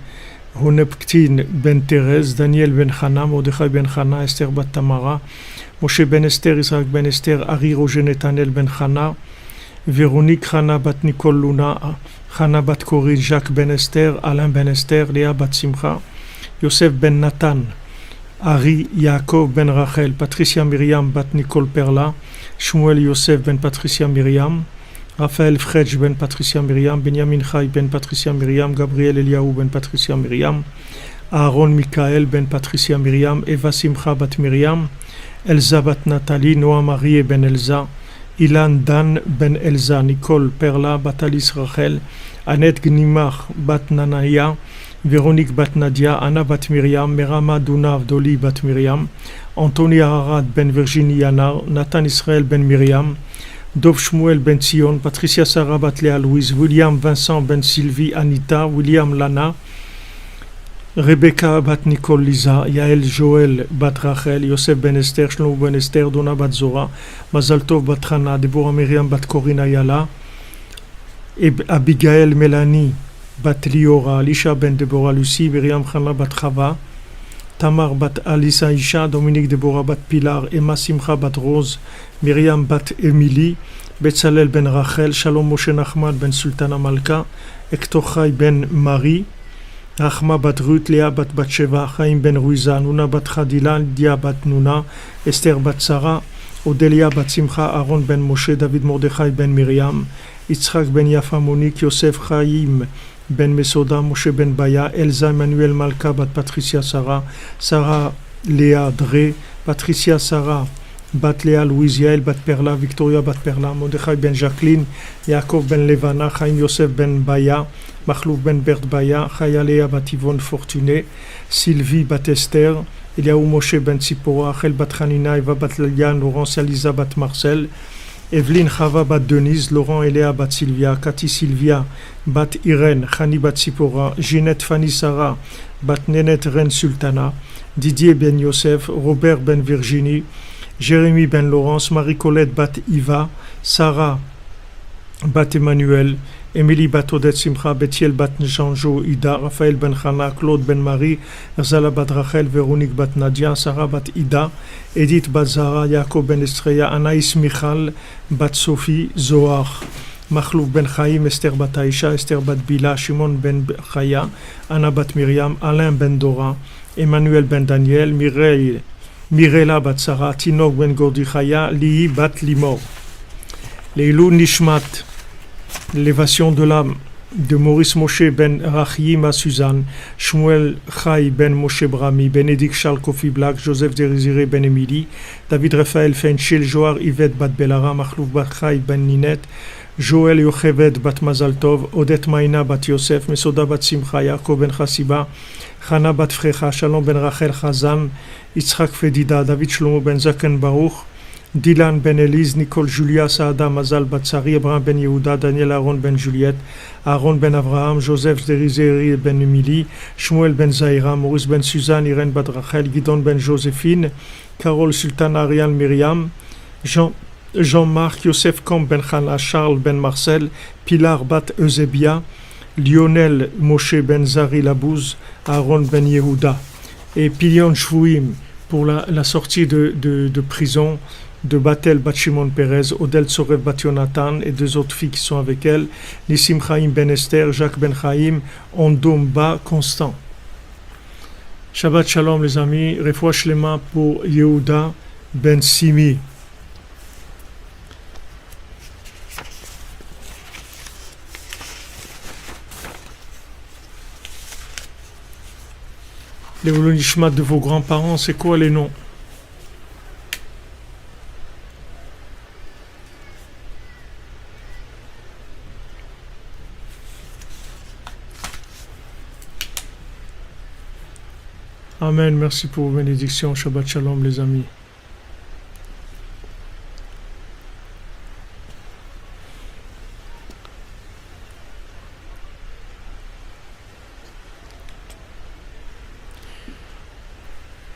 Honeb Ktin Ben Thérèse, Daniel Ben Chana, Mordechai Ben Chana, Esther Bat Tamara, Moshe Ben Esther, Isaac Ben Esther, Ari Roger Netanel Ben Chana, Véronique Chana Bat Nicole Luna, Chana Bat Corinne, Jacques Ben Esther, Alain Ben Esther, Léa Bat Simcha, Yosef Ben Nathan, Ari Yaakov Ben Rachel, Patricia Myriam Bat Nicole Perla, Shmuel Yosef Ben Patricia Myriam, Raphaël Fredj Ben Patricia Myriam, Benjamin Chai Ben Patricia Myriam, Gabriel Eliaou Ben Patricia Myriam, Aaron Michael Ben Patricia Myriam, Eva Simcha Bat Myriam, Elsa Bat Nathalie, Noah Marie Ben Elsa, Ilan Dan Ben Elsa, Nicole Perla Bat Alice Rachel, Annette Gnimach Bat Nanaya, Véronique Bat Nadia, Anna Bat Myriam, Merama Dunav Doli Bat Myriam, Anthony Ararat Ben Virginie Yanar, Nathan Israël Ben Myriam, Dov Shmuel Ben Sion, Patricia Sarah Bat Léa Louise, William Vincent Ben Sylvie Anita, William Lana, Rebecca Bat Nicole Lisa, Yael Joël Bat Rachel, Yosef Ben Esther, Shlomo Ben Esther, Donna Bat Zora, Mazal Tov Bat Hana, Deborah Myriam Bat Corinne Ayala, Abigail Mélanie Bat Liora, Alisha Ben Deborah Lucie, Myriam Chana Bat Chava, Tamar Bat Alisa Isha, Dominique Deborah Bat Pilar, Emma Simcha Bat Rose, Myriam Bat Emily, Betzalel Ben Rachel, Shalom Moshe Nachman Ben Sultana Malka, Hector Chai Ben Marie, Rachma Bat Ruth, Léa Bat Batsheva, Chaim Ben Ruiza, Nuna Bat Khadila, Dia Bat Nuna, Esther Bat Sarah, Odelia Bat Simcha, Aaron Ben Moshe, David Mordechai Ben Myriam, Yitzhak Ben Yafa Monique, Yosef Chaim Ben Mesoda, Moshe Ben Baya, Elsa Emmanuel Malka Bat Patricia Sarah, Sarah Léa Dre, Patricia Sarah Bat Léa Louise, Yael Bat Perla, Victoria Bat Perla, Mordechai Ben Jacqueline, Yaakov Ben Levana, Chaim Yosef Ben Baya, Machlouf Ben Bert Baya, Chaya Léa Bat Yvonne Fortuné, Sylvie Bat Esther, Eliaou Moshe ben Tzipora, Rachel bat Hanina, Eva bat Liliane, Laurence Elisa bat Marcel, Evelyne Chava bat Denise, Laurent et Léa bat Sylvia, Cathy Sylvia bat Irène, Chani bat Tzipora, Ginette Fanny Sarah bat Nenet Ren Sultana, Didier ben Yosef, Robert ben Virginie, Jérémy ben Laurence, Marie-Colette bat Iva, Sarah bat Emmanuel, Émilie bat Odette Simcha, Bethiel bat Jean-Jo Ida, Raphaël ben Chana, Claude ben Marie, Erzala bat Rachel, Véronique bat Nadia, Sarah bat Ida, Edith bat Zara, Jacob ben Estreya, Anaïs Michal bat Sophie, Zohar, Machlouf ben Chaim, Esther bat Aïcha, Esther bat Bila, Shimon ben Chaya, Anna bat Myriam, Alain ben Dora, Emmanuel ben Daniel, Mirela bat Sarah, Tinok ben Gordi Chaya, Lii bat Limor. Leilou Nishmat, l'élévation de l'âme de Maurice Moshe ben Rachim à Suzanne, Shmuel Chai ben Moshe Brami, Bénédicte Charles Kofi Black, Joseph Désiré ben Émilie, David Raphaël Fenchil, Joar Yvette bat Belara, Machlouf bat Chai ben Ninette, Joël Yochevet bat Mazal Tov, Odette Maïna bat Yosef, Mesoda bat Simcha, Yaakov ben Chassiba, Chana bat Frecha, Shalom ben Rachel Chazan, Yitzhak Fedida, David Shlomo ben Zaken Baruch, Dylan ben Elise, Nicole Julia, Saada Mazal Batsari, Abraham ben Yehuda, Daniel Aaron ben Juliette, Aaron ben Abraham, Joseph Derizeri ben Emily, Shmuel ben Zaira, Maurice ben Suzanne, Irène bat Rachel, Guidon ben Joséphine, Carole Sultana, Ariane Myriam, Jean-Marc, Yosef Kom ben Chana, Charles ben Marcel, Pilar bat Eusebia, Lionel Moshe ben Zari Labouz, Aaron ben Yehuda, et Pilion Shvouim pour la sortie de prison de Batel bat Shimon Perez, Odel Tsorev bat Yonatan et deux autres filles qui sont avec elle, Nissim Chaim ben Esther, Jacques ben Chaim, Ondom Ba Constant. Shabbat Shalom les amis, Refoua Shlema pour Yehuda ben Simi. Les Nishmat de vos grands-parents, c'est quoi les noms? Amen, merci pour vos bénédictions. Shabbat Shalom les amis.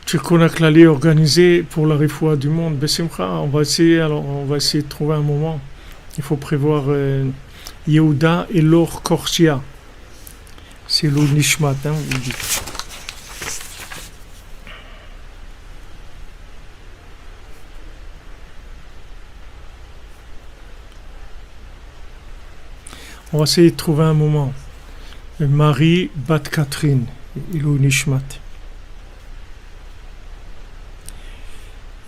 Tchikonak Lali organisé pour la refoua du monde. Bessimcha, on va essayer de trouver un moment. Il faut prévoir Yehuda et Lor Korsia. C'est l'eau Nishmat, hein, vous dites. On va essayer de trouver un moment. Marie Bat Catherine, Ilou Nishmat.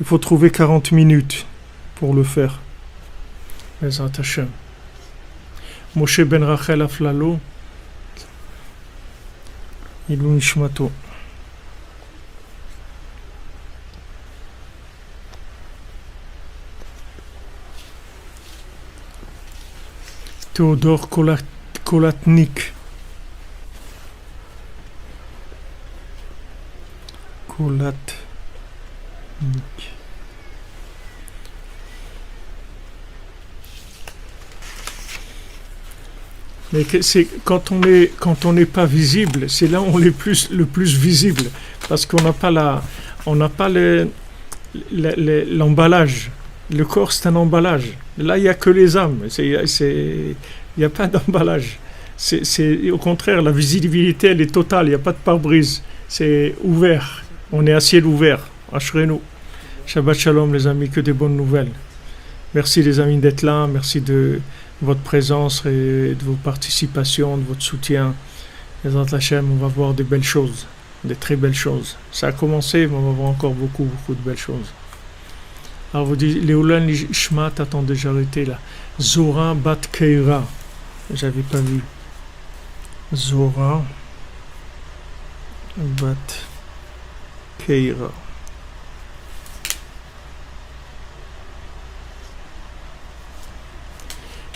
Il faut trouver 40 minutes pour le faire. Bezrat Hashem. Moshe ben Rachel Aflalo, Ilou Nishmato. Théodore Kolatnik. Mais c'est quand on n'est pas visible, c'est là où on est le plus visible, parce qu'on n'a pas l'emballage. Le corps, c'est un emballage. Là, il n'y a que les âmes. Il n'y a pas d'emballage. C'est au contraire, la visibilité, elle est totale. Il n'y a pas de pare-brise. C'est ouvert. On est à ciel ouvert. Ashrenu. Shabbat Shalom, les amis. Que des bonnes nouvelles. Merci, les amis, d'être là. Merci de votre présence et de vos participations, de votre soutien. Bezrat Hashem, on va voir des belles choses. Des très belles choses. Ça a commencé, mais on va voir encore beaucoup de belles choses. Alors vous dites, Léolan Nishmat, attendez, j'ai arrêté là. Zora Bat Keira. J'avais pas vu. Zora Bat Keira.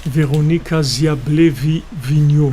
Véronica Ziable Vigneault.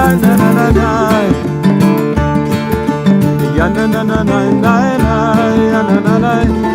na na na na na na na na na